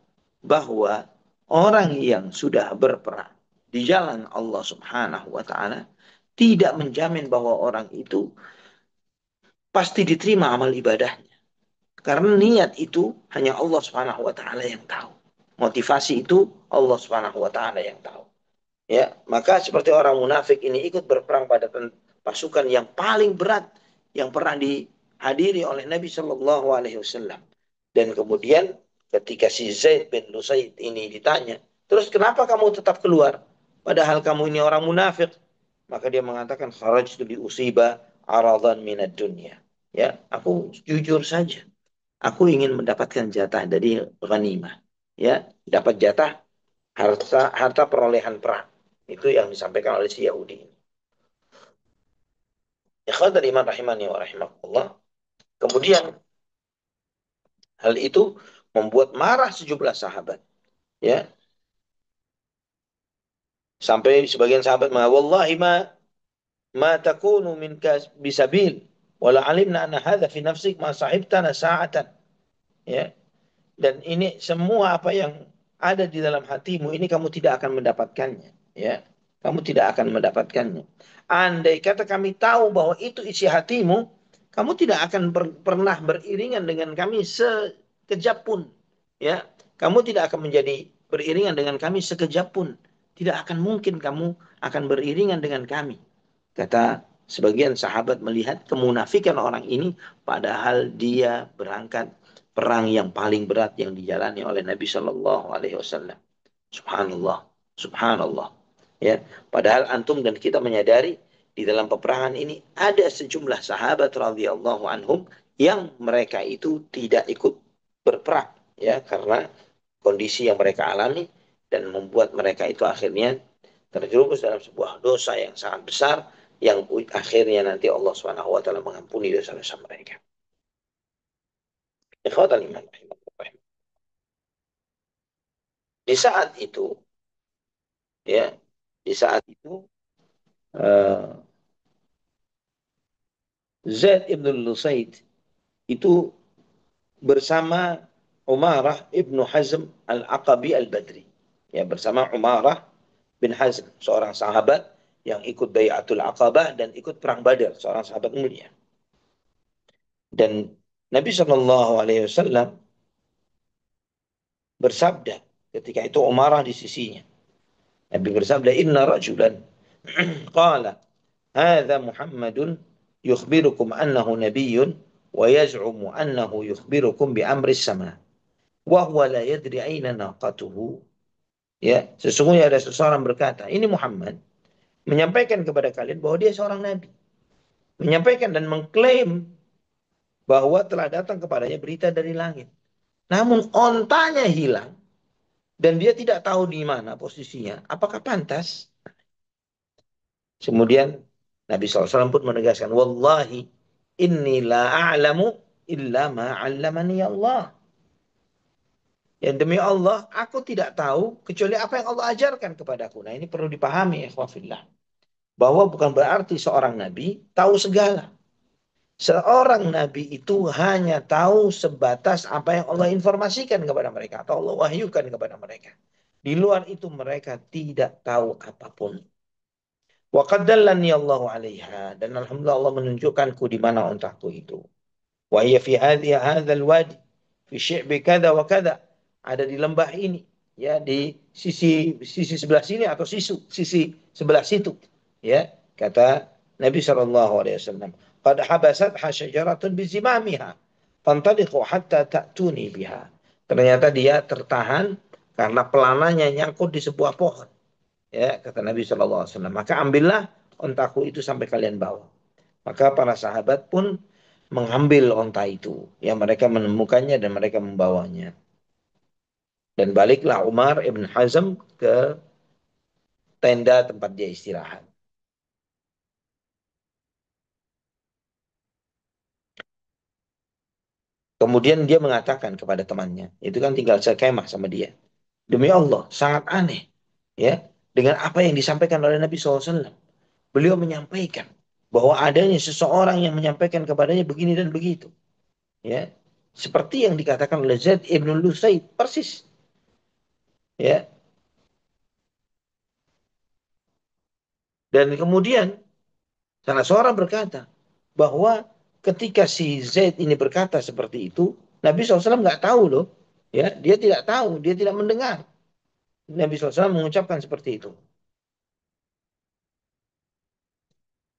bahwa orang yang sudah berperang di jalan Allah Subhanahu wa taala tidak menjamin bahwa orang itu pasti diterima amal ibadahnya. Karena niat itu hanya Allah Subhanahu wa taala yang tahu. Motivasi itu Allah Subhanahu wa taala yang tahu. Ya, maka seperti orang munafik ini ikut berperang pada pasukan yang paling berat yang pernah dihadiri oleh Nabi Shallallahu Alaihi Wasallam. Dan kemudian ketika si Zaid bin Lusaid ini ditanya, terus kenapa kamu tetap keluar? Padahal kamu ini orang munafik. Maka dia mengatakan, kharajtu bi usiba aradan minad dunya. Ya, aku jujur saja. Aku ingin mendapatkan jatah dari ghanimah. Ya, dapat jatah harta harta perolehan perang. Itu yang disampaikan oleh si Yahudi. Ikhwatul iman rahimani wa rahimakumullah. Kemudian hal itu membuat marah sejumlah sahabat. Ya, sampai sebagian sahabat mengatakan, "Wallahi ma takunu minka bisabil, wala alimna anna hadha fi nafsik ma sahibtana sa'atan." Ya. Dan ini semua apa yang ada di dalam hatimu ini kamu tidak akan mendapatkannya, ya. Kamu tidak akan mendapatkannya. Andai kata kami tahu bahwa itu isi hatimu, kamu tidak akan pernah beriringan dengan kami sekejap pun, ya. Kamu tidak akan menjadi beriringan dengan kami sekejap pun. Tidak akan mungkin kamu akan beriringan dengan kami. Kata sebagian sahabat melihat kemunafikan orang ini, padahal dia berangkat perang yang paling berat yang dijalani oleh Nabi Shallallahu Alaihi Wasallam. Subhanallah, Subhanallah. Ya, padahal antum dan kita menyadari di dalam peperangan ini ada sejumlah sahabat radhiyallahu anhum yang mereka itu tidak ikut berperang, ya, karena kondisi yang mereka alami dan membuat mereka itu akhirnya terjerumus dalam sebuah dosa yang sangat besar yang akhirnya nanti Allah Subhanahu wa taala mengampuni dosa-dosa mereka. Ikhwatal iman rahimahullah. Di saat itu, ya, di saat itu eh, Zaid ibn Lusaid itu bersama Umarah ibnu Hazm al-Aqabi al-Badri. Ya, bersama Umarah bin Hazm, seorang sahabat yang ikut Bayatul Aqabah dan ikut perang Badar, seorang sahabat mulia. Dan Nabi Shallallahu Alaihi Wasallam bersabda ketika itu Umarah di sisinya. Nabi bersabda, Inna rajulan qala hadha Muhammadun yukhbirukum annahu nabiyyun wa yaz'umu annahu yukhbirukum bi amri sama wa huwa la yadri aina naqatuhu. Ya, sesungguhnya ada seseorang berkata, ini Muhammad menyampaikan kepada kalian bahwa dia seorang nabi, menyampaikan dan mengklaim bahwa telah datang kepadanya berita dari langit. Namun ontanya hilang dan dia tidak tahu di mana posisinya. Apakah pantas? Kemudian Nabi SAW pun menegaskan, Wallahi inni la a'lamu illa ma 'allamani Allah. Yang demi Allah, aku tidak tahu kecuali apa yang Allah ajarkan kepadaku. Nah, ini perlu dipahami, ikhwafillah. Bahwa bukan berarti seorang nabi tahu segala. Seorang nabi itu hanya tahu sebatas apa yang Allah informasikan kepada mereka atau Allah wahyukan kepada mereka. Di luar itu mereka tidak tahu apapun. Wa qaddallani Allahu 'alaiha, dan alhamdulillah Allah menunjukkanku di mana untaku itu. Wa hiya fi hadzal wadi fi syi'bi kada wa kada. Ada di lembah ini, ya, di sisi sebelah sini atau sisi sebelah situ. Ya, kata Nabi sallallahu alaihi wasallam, "Qad habasat syajaratun bi zimamiha. Fantaliqu hatta ta'tuni biha." Ternyata dia tertahan karena pelananya nyangkut di sebuah pohon. Ya, kata Nabi sallallahu alaihi wasallam, "Maka ambillah ontaku itu sampai kalian bawa." Maka para sahabat pun mengambil onta itu. Ya, mereka menemukannya dan mereka membawanya. Dan baliklah Umar ibn Hazm ke tenda tempat dia istirahat. Kemudian dia mengatakan kepada temannya, itu kan tinggal sekemah sama dia. Demi Allah, sangat aneh, ya, dengan apa yang disampaikan oleh Nabi SAW. Beliau menyampaikan bahwa adanya seseorang yang menyampaikan kepadanya begini dan begitu. Ya, seperti yang dikatakan oleh Zaid ibn Lusaid, persis. Ya, dan kemudian salah seorang berkata bahwa ketika si Zaid ini berkata seperti itu, Nabi SAW nggak tahu loh. Ya, dia tidak tahu, dia tidak mendengar. Nabi SAW mengucapkan seperti itu.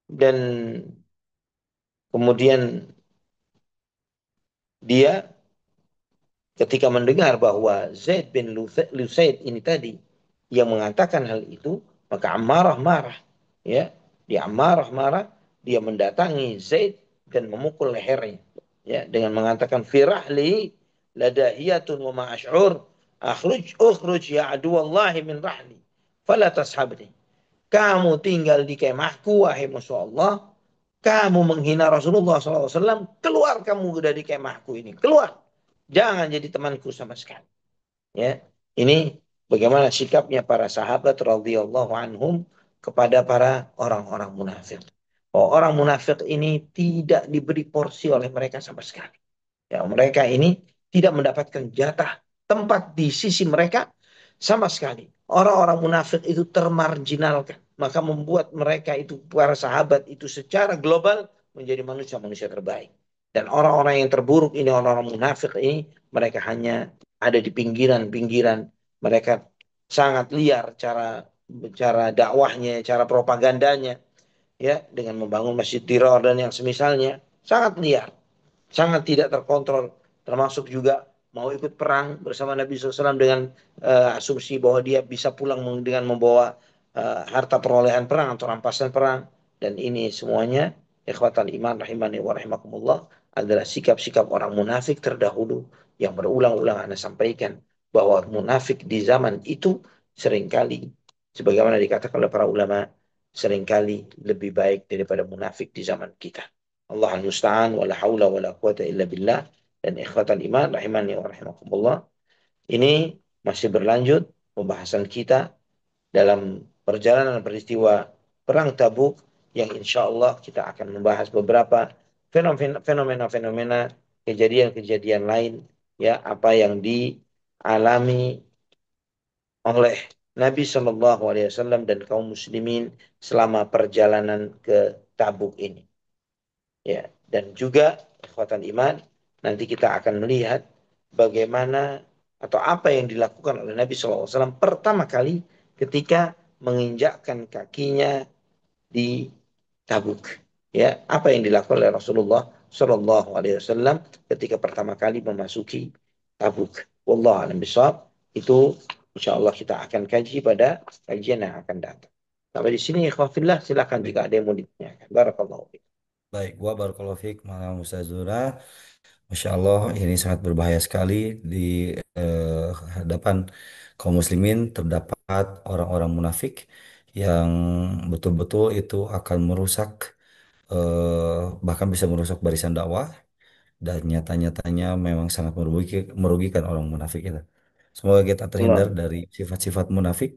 Dan kemudian dia ketika mendengar bahwa Zaid bin Lusaid ini tadi yang mengatakan hal itu, maka Ammarah marah. Ya, dia Ammarah marah, dia mendatangi Zaid dan memukul lehernya. Ya, dengan mengatakan firahli ladahiyatun wa ma ash'ur ukhruj ya aduwallahi min rahli fala tashabni. Kamu tinggal di kemahku wahai musuh Allah, kamu menghina Rasulullah SAW, keluar kamu dari kemahku ini, keluar. Jangan jadi temanku sama sekali. Ya, ini bagaimana sikapnya para sahabat radhiyallahu anhum kepada para orang-orang munafik. Oh, orang munafik ini tidak diberi porsi oleh mereka sama sekali. Ya, mereka ini tidak mendapatkan jatah tempat di sisi mereka sama sekali. Orang-orang munafik itu termarginalkan. Maka membuat mereka itu, para sahabat itu secara global menjadi manusia-manusia terbaik. Dan orang-orang yang terburuk ini, orang-orang munafik ini, mereka hanya ada di pinggiran-pinggiran. Mereka sangat liar cara cara dakwahnya, cara propagandanya, ya, dengan membangun masjid Tiror dan yang semisalnya, sangat liar, sangat tidak terkontrol, termasuk juga mau ikut perang bersama Nabi SAW dengan asumsi bahwa dia bisa pulang dengan membawa harta perolehan perang atau rampasan perang. Dan ini semuanya, ikhwatal iman rahimani wa rahimakumullah, adalah sikap-sikap orang munafik terdahulu yang berulang-ulang Anda sampaikan, bahwa munafik di zaman itu seringkali, sebagaimana dikatakan oleh para ulama, seringkali lebih baik daripada munafik di zaman kita. Allah al-musta'an wa la hawla wa la quwata illa billah. dan ikhwatal iman rahimani wa rahimakumullah. Ini masih berlanjut pembahasan kita dalam perjalanan peristiwa Perang Tabuk yang insya Allah kita akan membahas beberapa fenomena-fenomena kejadian-kejadian lain ya apa yang dialami oleh Nabi Shallallahu Alaihi Wasallam dan kaum muslimin selama perjalanan ke Tabuk ini ya dan juga kekuatan iman nanti kita akan melihat bagaimana atau apa yang dilakukan oleh Nabi SAW pertama kali ketika menginjakkan kakinya di Tabuk. Ya, apa yang dilakukan oleh Rasulullah Shallallahu Alaihi Wasallam ketika pertama kali memasuki Tabuk. Wallah alam bisawab. Itu insya Allah kita akan kaji pada kajian yang akan datang. Sampai di sini, ikhwafillah, silakan Baik, jika ada yang mau ditanyakan. Barakallahu fiik. baik. Gua barakallahu fiik, Malam Ustaz Zura. Masya Allah, ini sangat berbahaya sekali di eh, hadapan kaum muslimin terdapat orang-orang munafik yang betul-betul itu akan merusak, bahkan bisa merusak barisan dakwah dan nyata-nyatanya memang sangat merugikan orang munafik itu. Semoga kita terhindar Allah. dari sifat-sifat munafik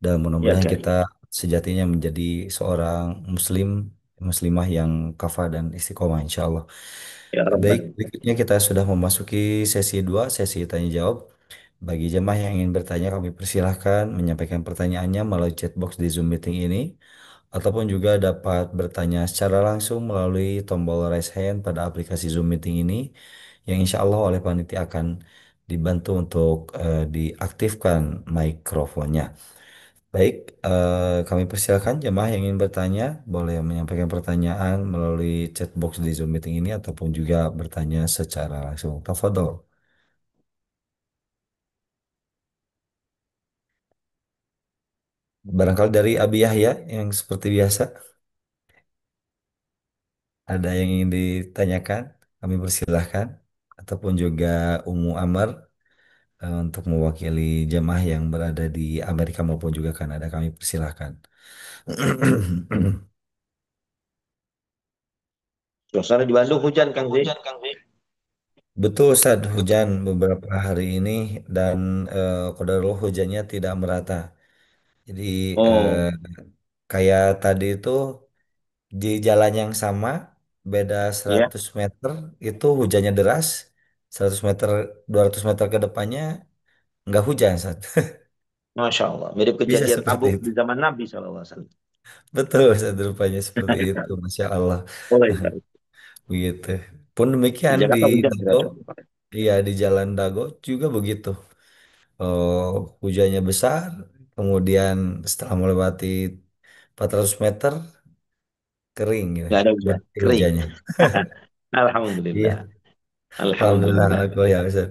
dan Ya mudah-mudahan kita kan. sejatinya menjadi seorang muslim, muslimah yang kafah dan istiqomah insya Allah. Ya Baik, Rabbal. berikutnya kita sudah memasuki sesi 2, sesi tanya jawab. Bagi jemaah yang ingin bertanya, kami persilahkan menyampaikan pertanyaannya melalui chat box di Zoom meeting ini, ataupun juga dapat bertanya secara langsung melalui tombol raise hand pada aplikasi Zoom meeting ini, yang insya Allah oleh panitia akan dibantu untuk diaktifkan mikrofonnya. Baik, kami persilakan jemaah yang ingin bertanya boleh menyampaikan pertanyaan melalui chat box di Zoom meeting ini ataupun juga bertanya secara langsung. Tafadhol. Barangkali dari Abi Yahya yang seperti biasa ada yang ingin ditanyakan, kami persilahkan ataupun juga Umu Amar untuk mewakili jemaah yang berada di Amerika maupun juga Kanada kami persilahkan. Suasana di Bandung Suasana di hujan, Bandung Kang Zee. hujan, Kang Wi. Betul, Ustaz, hujan beberapa hari ini dan kodarullah hujannya tidak merata. Jadi eh, Oh, kayak tadi itu di jalan yang sama, beda ya. 100 meter itu hujannya deras, 100 meter, 200 meter ke depannya nggak hujan, Ustaz. Masya Allah. Mirip Bisa kejadian seperti Tabuk itu. di zaman Nabi SAW. Betul, Ustaz, rupanya seperti itu, Masya Allah. Boleh, Kang. Begitu. Pun Di demikian di Jakarta hujan Dago, tidak cukup. iya di Jalan Dago juga begitu. Oh, hujannya besar, kemudian setelah melewati 400 meter kering gitu, Nggak ada hujan. berhenti Kering. hujannya. Alhamdulillah. Iya, alhamdulillah Alhamdulillah. ala kulli hal, Ustaz.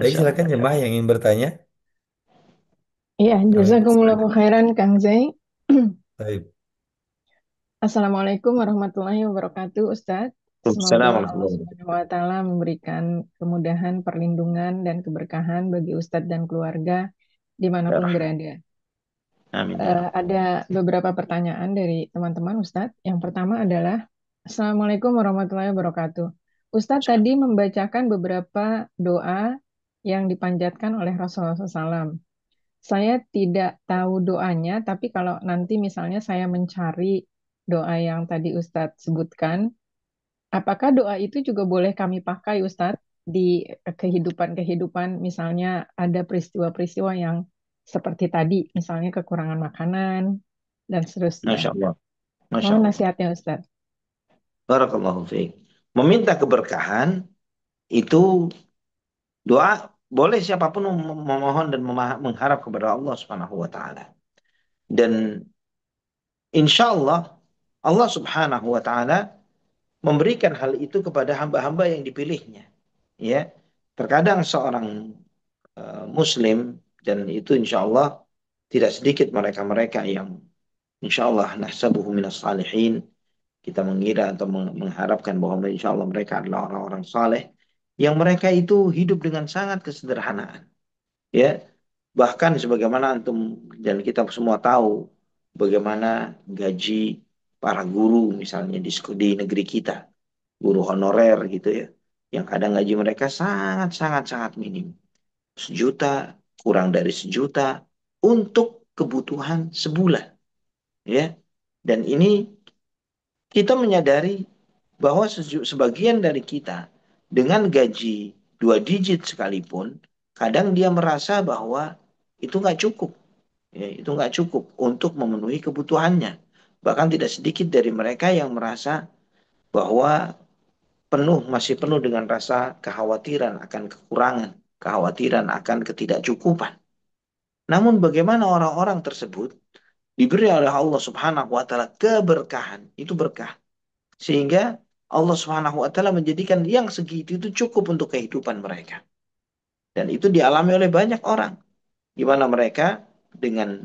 Baik, Masya silakan Allah. jemaah yang ingin bertanya. Iya, Kami jazakumullahu persilakan. khairan Kang Zai. Baik. Assalamualaikum warahmatullahi wabarakatuh, Ustadz. Semoga Assalamualaikum Allah warahmatullahi Subhanahu wa Ta'ala memberikan kemudahan, perlindungan, dan keberkahan bagi Ustadz dan keluarga dimanapun wabarakatuh. berada. Amin ya Rabb. Ada beberapa pertanyaan dari teman-teman Ustadz. Yang pertama adalah, Assalamualaikum warahmatullahi wabarakatuh. Ustadz tadi membacakan beberapa doa yang dipanjatkan oleh Rasulullah SAW. Saya tidak tahu doanya, tapi kalau nanti misalnya saya mencari doa yang tadi Ustadz sebutkan, apakah doa itu juga boleh kami pakai Ustadz di kehidupan-kehidupan, misalnya ada peristiwa-peristiwa yang seperti tadi, misalnya kekurangan makanan dan Masya seterusnya. Allah. Masya Mohon Allah. nasihatnya Ustadz. Barakallahu fiik. Meminta keberkahan itu doa boleh siapapun memohon dan mengharap kepada Allah Subhanahu wa taala. Dan insya Allah Allah Subhanahu wa taala memberikan hal itu kepada hamba-hamba yang dipilihnya. Ya. Terkadang seorang muslim dan itu insya Allah tidak sedikit mereka-mereka yang insya Allah nahsabuhu minas salihin kita mengira atau mengharapkan bahwa insya Allah mereka adalah orang-orang saleh yang mereka itu hidup dengan sangat kesederhanaan ya bahkan sebagaimana antum dan kita semua tahu bagaimana gaji para guru misalnya di negeri kita guru honorer gitu ya yang kadang gaji mereka sangat minim. 1 juta, kurang dari 1 juta untuk kebutuhan sebulan, ya. Dan ini kita menyadari bahwa sebagian dari kita dengan gaji 2 digit sekalipun, kadang dia merasa bahwa itu nggak cukup, ya, itu nggak cukup untuk memenuhi kebutuhannya. Bahkan tidak sedikit dari mereka yang merasa bahwa masih penuh dengan rasa kekhawatiran akan kekurangan, kekhawatiran akan ketidakcukupan. Namun bagaimana orang-orang tersebut diberi oleh Allah Subhanahu wa taala keberkahan, itu berkah. Sehingga Allah Subhanahu wa taala menjadikan yang segitu itu cukup untuk kehidupan mereka. Dan itu dialami oleh banyak orang, di mana mereka dengan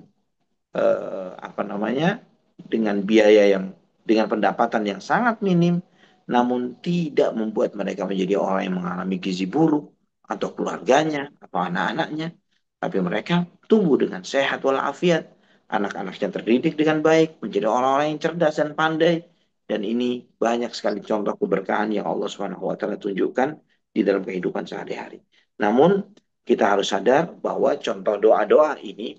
apa namanya, dengan biaya yang, dengan pendapatan yang sangat minim, namun tidak membuat mereka menjadi orang yang mengalami gizi buruk atau keluarganya atau anak-anaknya, tapi mereka tumbuh dengan sehat walafiat, anak-anaknya terdidik dengan baik, menjadi orang-orang yang cerdas dan pandai, dan ini banyak sekali contoh keberkahan yang Allah Subhanahu wa taala tunjukkan di dalam kehidupan sehari-hari. Namun kita harus sadar bahwa contoh doa-doa ini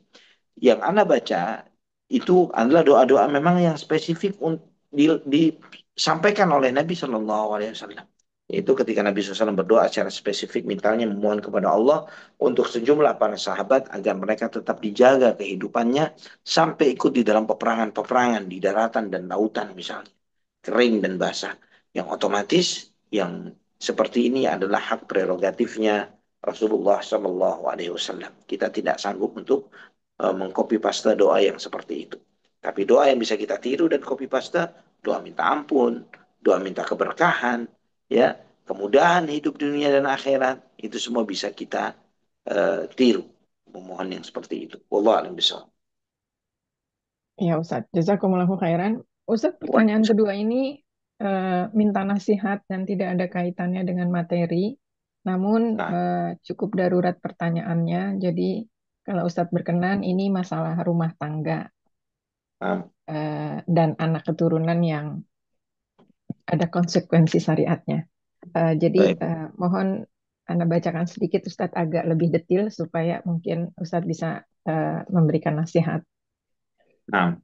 yang Anda baca itu adalah doa-doa memang yang spesifik disampaikan oleh Nabi Shallallahu Alaihi Wasallam. Itu ketika Nabi SAW berdoa secara spesifik, mintanya memohon kepada Allah untuk sejumlah para sahabat agar mereka tetap dijaga kehidupannya sampai ikut di dalam peperangan-peperangan di daratan dan lautan misalnya, kering dan basah. Yang otomatis yang seperti ini adalah hak prerogatifnya Rasulullah Shallallahu Alaihi Wasallam. Kita tidak sanggup untuk mengcopy paste doa yang seperti itu. Tapi doa yang bisa kita tiru dan copy paste, doa minta ampun, doa minta keberkahan, ya, kemudahan hidup dunia dan akhirat, itu semua bisa kita tiru. Memohon yang seperti itu. Wallah alam bisawab. Ya Ustadz, jazakumullahu khairan. Ustadz, pertanyaan kedua ini minta nasihat dan tidak ada kaitannya dengan materi, namun Nah, cukup darurat pertanyaannya. Jadi kalau Ustadz berkenan, ini masalah rumah tangga nah, dan anak keturunan yang ada konsekuensi syariatnya. Jadi baik. mohon Anda bacakan sedikit Ustadz agak lebih detail supaya mungkin Ustadz bisa memberikan nasihat. Nah,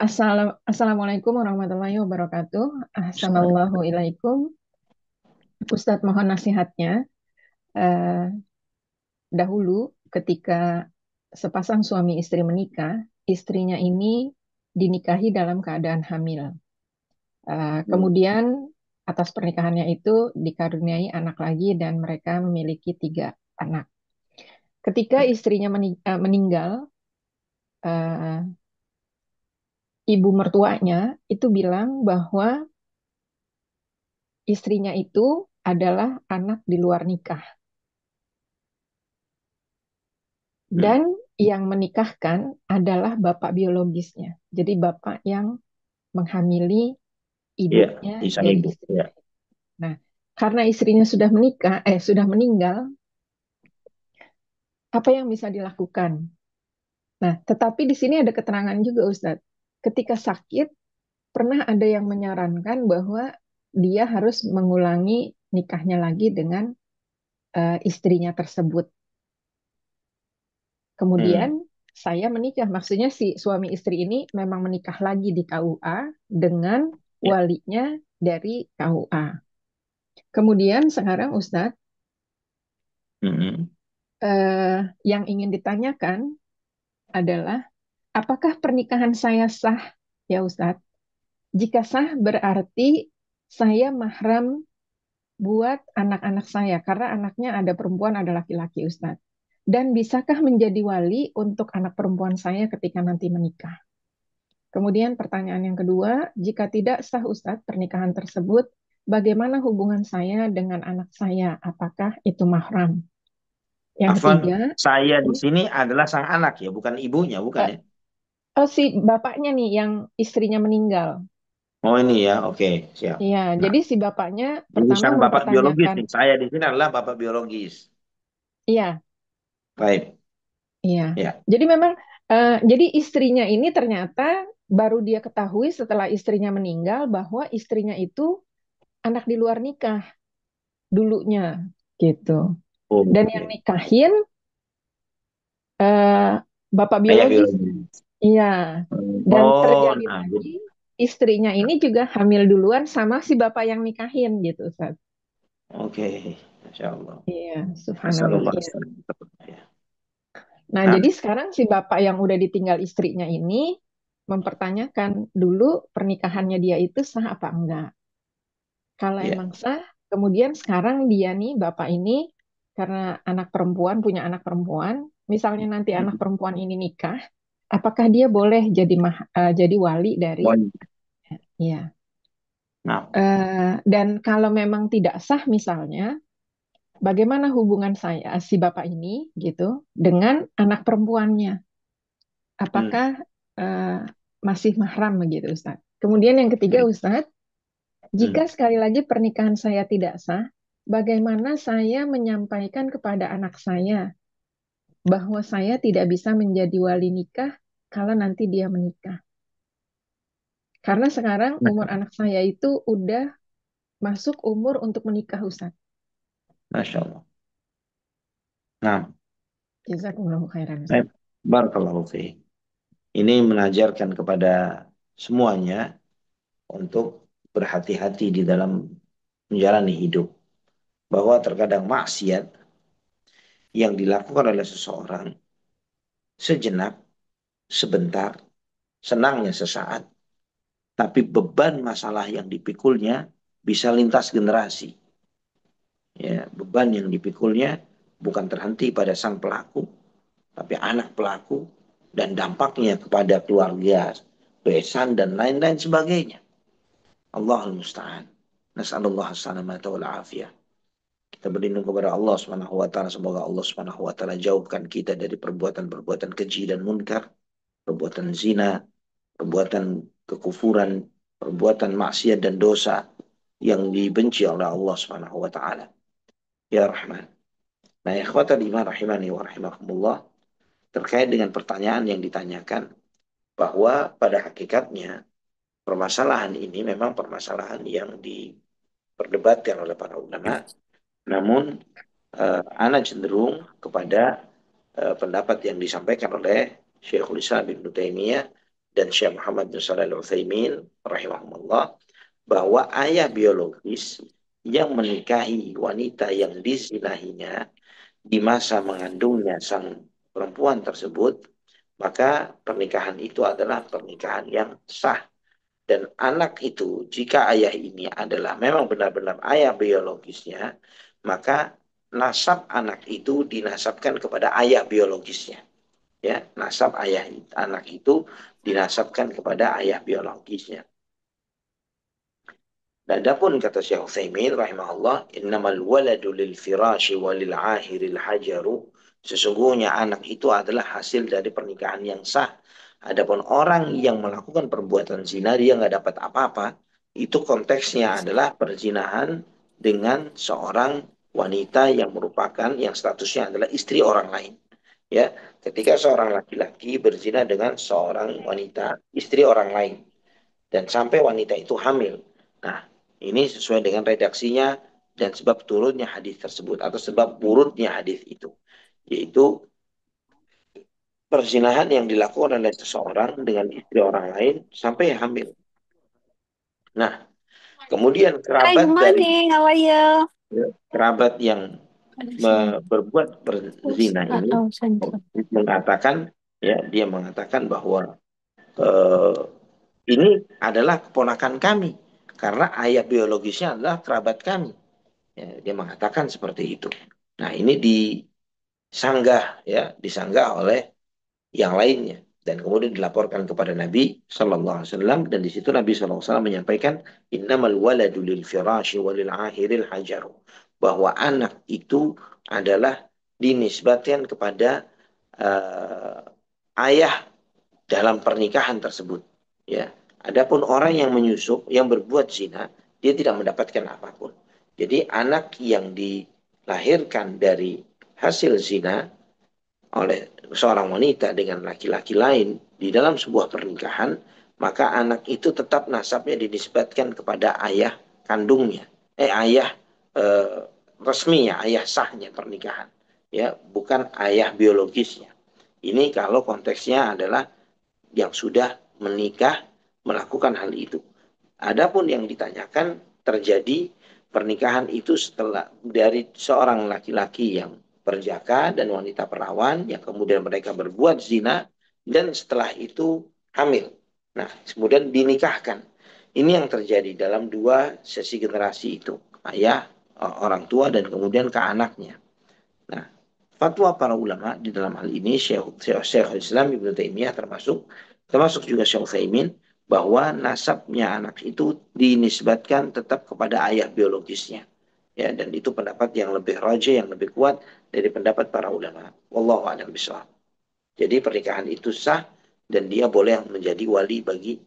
Assalamualaikum warahmatullahi wabarakatuh. Assalamualaikum. Ustadz mohon nasihatnya. Eh, Dahulu ketika sepasang suami istri menikah, istrinya ini dinikahi dalam keadaan hamil. Kemudian atas pernikahannya itu dikaruniai anak lagi dan mereka memiliki 3 anak. Ketika istrinya meninggal, eh, ibu mertuanya itu bilang bahwa istrinya itu adalah anak di luar nikah dan yang menikahkan adalah bapak biologisnya. Jadi bapak yang menghamili ya, ibunya bisa dari ibu. Ya. istrinya. Nah, karena istrinya sudah sudah meninggal, apa yang bisa dilakukan? Nah, tetapi di sini ada keterangan juga Ustadz. Ketika sakit, pernah ada yang menyarankan bahwa dia harus mengulangi nikahnya lagi dengan istrinya tersebut. Kemudian Hmm. saya menikah, maksudnya si suami istri ini memang menikah lagi di KUA dengan Ya. walinya dari KUA. Kemudian sekarang Ustadz, Hmm. yang ingin ditanyakan adalah apakah pernikahan saya sah ya Ustadz? Jika sah berarti saya mahram buat anak-anak saya karena anaknya ada perempuan ada laki-laki Ustadz. Dan bisakah menjadi wali untuk anak perempuan saya ketika nanti menikah? Kemudian pertanyaan yang kedua, jika tidak sah Ustadz pernikahan tersebut, bagaimana hubungan saya dengan anak saya? Apakah itu mahram? Yang Afwan, ketiga, saya di ini, sini adalah sang anak ya, bukan ibunya, bukan eh, ya. oh si bapaknya nih yang istrinya meninggal. Oh ini ya, oke, siap. Iya, Nah, jadi si bapaknya jadi pertama sang bapak biologis mempertanyakan, nih. Saya di sini adalah bapak biologis. iya, Baik, iya. ya. Jadi memang, jadi istrinya ini ternyata baru dia ketahui setelah istrinya meninggal bahwa istrinya itu anak di luar nikah. dulunya gitu. Dan yang Oke. nikahin eh, bapak Ayah biologis. biologi. Iya. Dan Oh, terjalin nah, lagi istrinya ini juga hamil duluan sama si bapak yang nikahin gitu, Ustaz. oke. Masya Allah. Iya, subhanallah. Assalamualaikum. Iya. Ya. Nah, Nah, jadi sekarang si bapak yang udah ditinggal istrinya ini mempertanyakan dulu pernikahannya dia itu sah apa enggak. Kalau ya. emang sah, kemudian sekarang dia nih, bapak ini, karena anak perempuan, punya anak perempuan, misalnya nanti anak perempuan ini nikah, apakah dia boleh jadi jadi wali dari, Mohon. ya. Nah, Dan kalau memang tidak sah misalnya, bagaimana hubungan saya, si bapak ini, gitu, dengan anak perempuannya? hmm, Apakah eh, masih mahram begitu, Ustaz? Kemudian yang ketiga, hmm, Ustaz, jika hmm. sekali lagi pernikahan saya tidak sah, bagaimana saya menyampaikan kepada anak saya bahwa saya tidak bisa menjadi wali nikah kalau nanti dia menikah? Karena sekarang umur anak saya itu udah masuk umur untuk menikah, Ustaz. Masya Allah. Nah, Jazakumullahu khairan, Ustaz. baik. Barakallahu fiik. Ini mengajarkan kepada semuanya untuk berhati-hati di dalam menjalani hidup. Bahwa terkadang maksiat yang dilakukan oleh seseorang sejenak, sebentar, senangnya sesaat, tapi beban masalah yang dipikulnya bisa lintas generasi. Ya, beban yang dipikulnya bukan terhenti pada sang pelaku, tapi anak pelaku dan dampaknya kepada keluarga, besan dan lain-lain sebagainya. Allahul musta'an. Nas'alullah as-salamata wal afiyah. Kita berlindung kepada Allah Subhanahu wa taala, semoga Allah Subhanahu wa taala jauhkan kita dari perbuatan-perbuatan keji dan munkar, perbuatan zina, perbuatan kekufuran, perbuatan maksiat dan dosa yang dibenci oleh Allah Subhanahu wa taala. Ya Rahman. Nah, ikhwatal iman rahimani wa rahimakumullah, terkait dengan pertanyaan yang ditanyakan bahwa pada hakikatnya permasalahan ini memang permasalahan yang diperdebatkan oleh para ulama, namun ana cenderung kepada pendapat yang disampaikan oleh Syekhul Islam Ibnu Taimiyah dan Syekh Muhammad bin Shalih Al-Utsaimin rahimahumullah, bahwa ayah biologis yang menikahi wanita yang dizinahinya di masa mengandungnya sang perempuan tersebut, maka pernikahan itu adalah pernikahan yang sah. Dan anak itu, jika ayah ini adalah memang benar-benar ayah biologisnya, maka nasab anak itu dinasabkan kepada ayah biologisnya. Ya, nasab ayah anak itu dinasabkan kepada ayah biologisnya. Dan adapun kata Syekh Utsaimin rahimahullah, innamal waladu lil firashi walil ahiril hajaru. Sesungguhnya anak itu adalah hasil dari pernikahan yang sah. Adapun orang yang melakukan perbuatan zina dia nggak dapat apa-apa. Itu konteksnya adalah perzinahan dengan seorang wanita yang merupakan yang statusnya adalah istri orang lain. Ya, ketika seorang laki-laki berzina dengan seorang wanita istri orang lain dan sampai wanita itu hamil. Nah, ini sesuai dengan redaksinya dan sebab turunnya hadis tersebut atau sebab burutnya hadis itu, yaitu perzinahan yang dilakukan oleh seseorang dengan istri orang lain sampai hamil. Nah, kemudian Hi, good morning. How are you? kerabat yang berbuat berzina ini Oh, center. mengatakan, ya, dia mengatakan bahwa eh, ini adalah keponakan kami karena ayah biologisnya adalah kerabat kami. Ya, dia mengatakan seperti itu. Nah, ini disanggah, ya, disanggah oleh yang lainnya dan kemudian dilaporkan kepada Nabi Shallallahu Alaihi Wasallam, dan di situ Nabi Shallallahu Alaihi Wasallam menyampaikan innamal waladu lil firashi walil ahiril hajaru, bahwa anak itu adalah dinisbatkan kepada uh, ayah dalam pernikahan tersebut. Ya, adapun orang yang menyusup, yang berbuat zina, dia tidak mendapatkan apapun. Jadi anak yang dilahirkan dari hasil zina oleh seorang wanita dengan laki-laki lain di dalam sebuah pernikahan, maka anak itu tetap nasabnya dinisbatkan kepada ayah kandungnya, ayah resmi ya, ayah sahnya pernikahan. Ya, bukan ayah biologisnya. Ini kalau konteksnya adalah yang sudah menikah melakukan hal itu. Adapun yang ditanyakan terjadi pernikahan itu setelah dari seorang laki-laki yang berjaka dan wanita perawan yang kemudian mereka berbuat zina dan setelah itu hamil. Nah, kemudian dinikahkan. Ini yang terjadi dalam dua sesi generasi itu. Ayah, orang tua dan kemudian ke anaknya. Nah, fatwa para ulama di dalam hal ini Syekh Islam Ibnu Taimiyah termasuk juga Syekh Utsaimin bahwa nasabnya anak itu dinisbatkan tetap kepada ayah biologisnya. Ya, dan itu pendapat yang lebih rajih, yang lebih kuat dari pendapat para ulama. Wallahu a'lam bishawab. Jadi pernikahan itu sah dan dia boleh menjadi wali bagi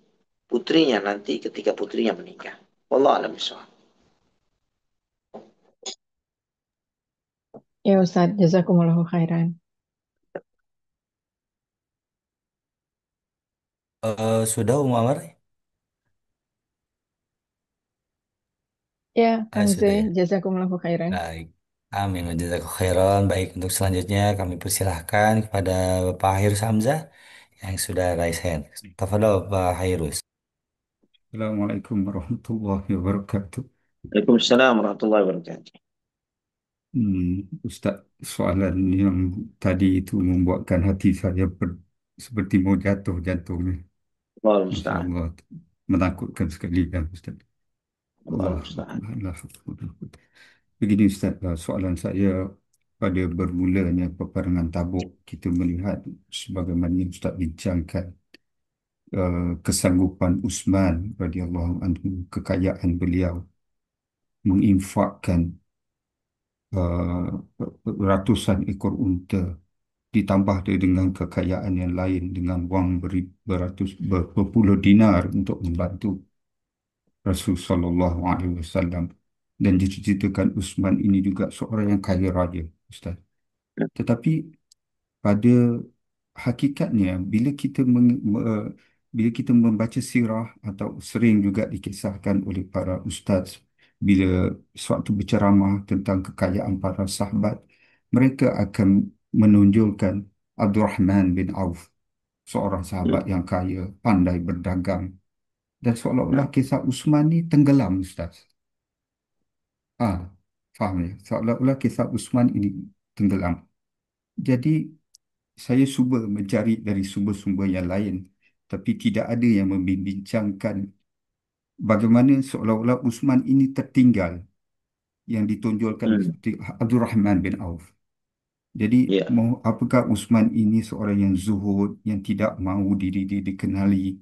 putrinya nanti ketika putrinya menikah. Wallahu a'lam bishawab. Ya Ustadz, jazakumullahu khairan. Sudah Umar? Ya, Kang Z, Sudah ya. jazakumullahu khairan. Baik. Amin. Jazakallahu khairan. Baik, untuk selanjutnya kami persilahkan kepada Bapak Hairus Hamzah yang sudah raise hand. Tafadhol Bapak Hairus. Assalamualaikum warahmatullahi wabarakatuh. Waalaikumsalam warahmatullahi wabarakatuh. Ustaz, soalan yang tadi itu membuatkan hati saya seperti mau jatuh jantungnya. Allah Masya musta'an. Allah, menakutkan sekali kan Ustaz. Allah Allah, musta'an. Allah. Begini Ustaz, soalan saya pada bermulanya peperangan Tabuk, kita melihat sebagaimana yang Ustaz bincangkan kesanggupan Utsman radhiyallahu anhu, kekayaan beliau menginfakkan uh, ratusan ekor unta ditambah dengan kekayaan yang lain dengan wang berpuluh dinar untuk membantu Rasul Sallallahu Alaihi Wasallam, dan diceritakan Utsman ini juga seorang yang kaya raya Ustaz. Tetapi pada hakikatnya bila kita membaca sirah atau sering juga dikisahkan oleh para ustaz, bila suatu berceramah tentang kekayaan para sahabat, mereka akan menonjolkan Abdurrahman bin Auf, seorang sahabat Hmm. yang kaya, pandai berdagang, dan seolah-olah Nah, kisah Utsman ni tenggelam Ustaz. Ah, faham ya? Seolah-olah kisah Utsman ini tenggelam. Jadi saya cuba mencari dari sumber-sumber yang lain, tapi tidak ada yang membincangkan bagaimana seolah-olah Utsman ini tertinggal, yang ditonjolkan hmm. seperti Abdul Rahman bin Auf. Jadi, Ya, apakah Utsman ini seorang yang zuhud, yang tidak mahu diri dia dikenali,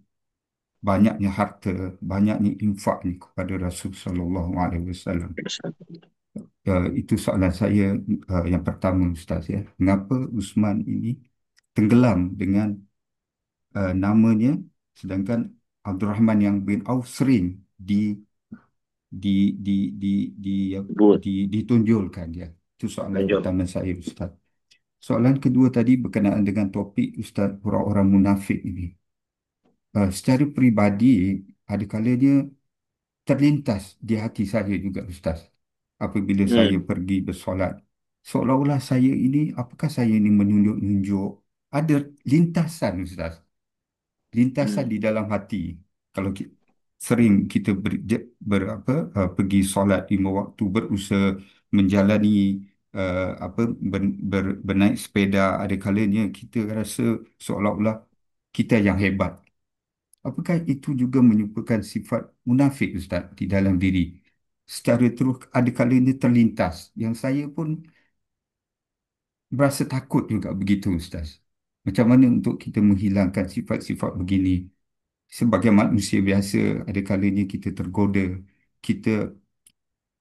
banyaknya harta, banyaknya infaknya kepada Rasul Sallallahu Alaihi Wasallam? Itu soalan saya yang pertama Ustaz ya. Mengapa Utsman ini tenggelam dengan namanya, sedangkan Abdul Rahman yang bin Auf sering di di di di di good. ditonjolkan ya. Itu soalan Lanjut. pertama saya Ustaz. Soalan kedua tadi berkenaan dengan topik Ustaz, orang-orang munafik ini. Secara peribadi ada kalanya terlintas di hati saya juga Ustaz. Apabila saya Hmm. pergi bersolat, seolah-olah saya ini, apakah saya ini menunjuk-nunjuk, ada lintasan Ustaz, lintasan di Hmm. dalam hati. Kalau sering kita pergi solat 5 waktu, berusaha menjalani bernaik sepeda, ada kalanya kita rasa seolah-olah kita yang hebat. Apakah itu juga menyuburkan sifat munafik Ustaz di dalam diri? Secara terus ada kalanya terlintas yang saya pun berasa takut juga begitu Ustaz. Macam mana untuk kita menghilangkan sifat-sifat begini? Sebagai manusia biasa, ada kalanya kita tergoda. Kita,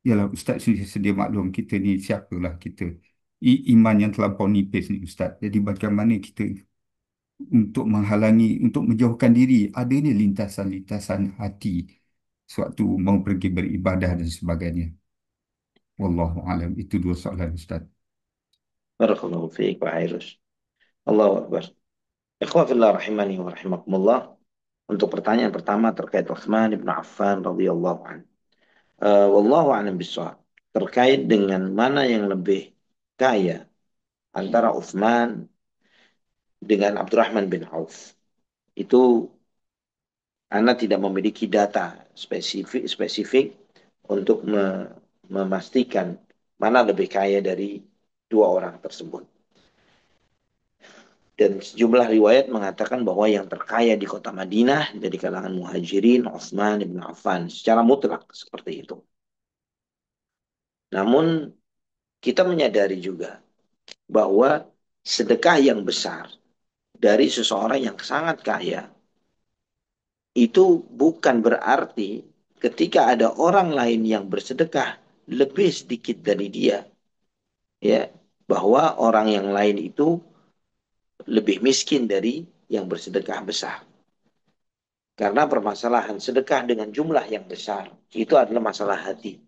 yalah Ustaz sudah sedia maklum, kita ni siapalah kita. Iman yang terlampau nipis ni Ustaz. Jadi bagaimana kita untuk menghalangi, untuk menjauhkan diri, adanya lintasan-lintasan hati sewaktu mau pergi beribadah dan sebagainya. Wallahu alam. Itu dua soalan Ustaz. Barakallahu fiik wa Airus. Allahu Akbar. Ikhwafillah rahimani wa rahimakumullah. Untuk pertanyaan pertama terkait Utsman bin Affan radhiyallahu anhu. Wallahu a'lam bishawab. terkait dengan mana yang lebih kaya antara Uthman dengan Abdurrahman bin Auf. Itu Anda tidak memiliki data spesifik untuk memastikan mana lebih kaya dari dua orang tersebut. Dan sejumlah riwayat mengatakan bahwa yang terkaya di kota Madinah dari kalangan muhajirin, Utsman bin Affan. Secara mutlak seperti itu. Namun kita menyadari juga bahwa sedekah yang besar dari seseorang yang sangat kaya itu bukan berarti ketika ada orang lain yang bersedekah lebih sedikit dari dia, ya, bahwa orang yang lain itu lebih miskin dari yang bersedekah besar. Karena permasalahan sedekah dengan jumlah yang besar itu adalah masalah hati,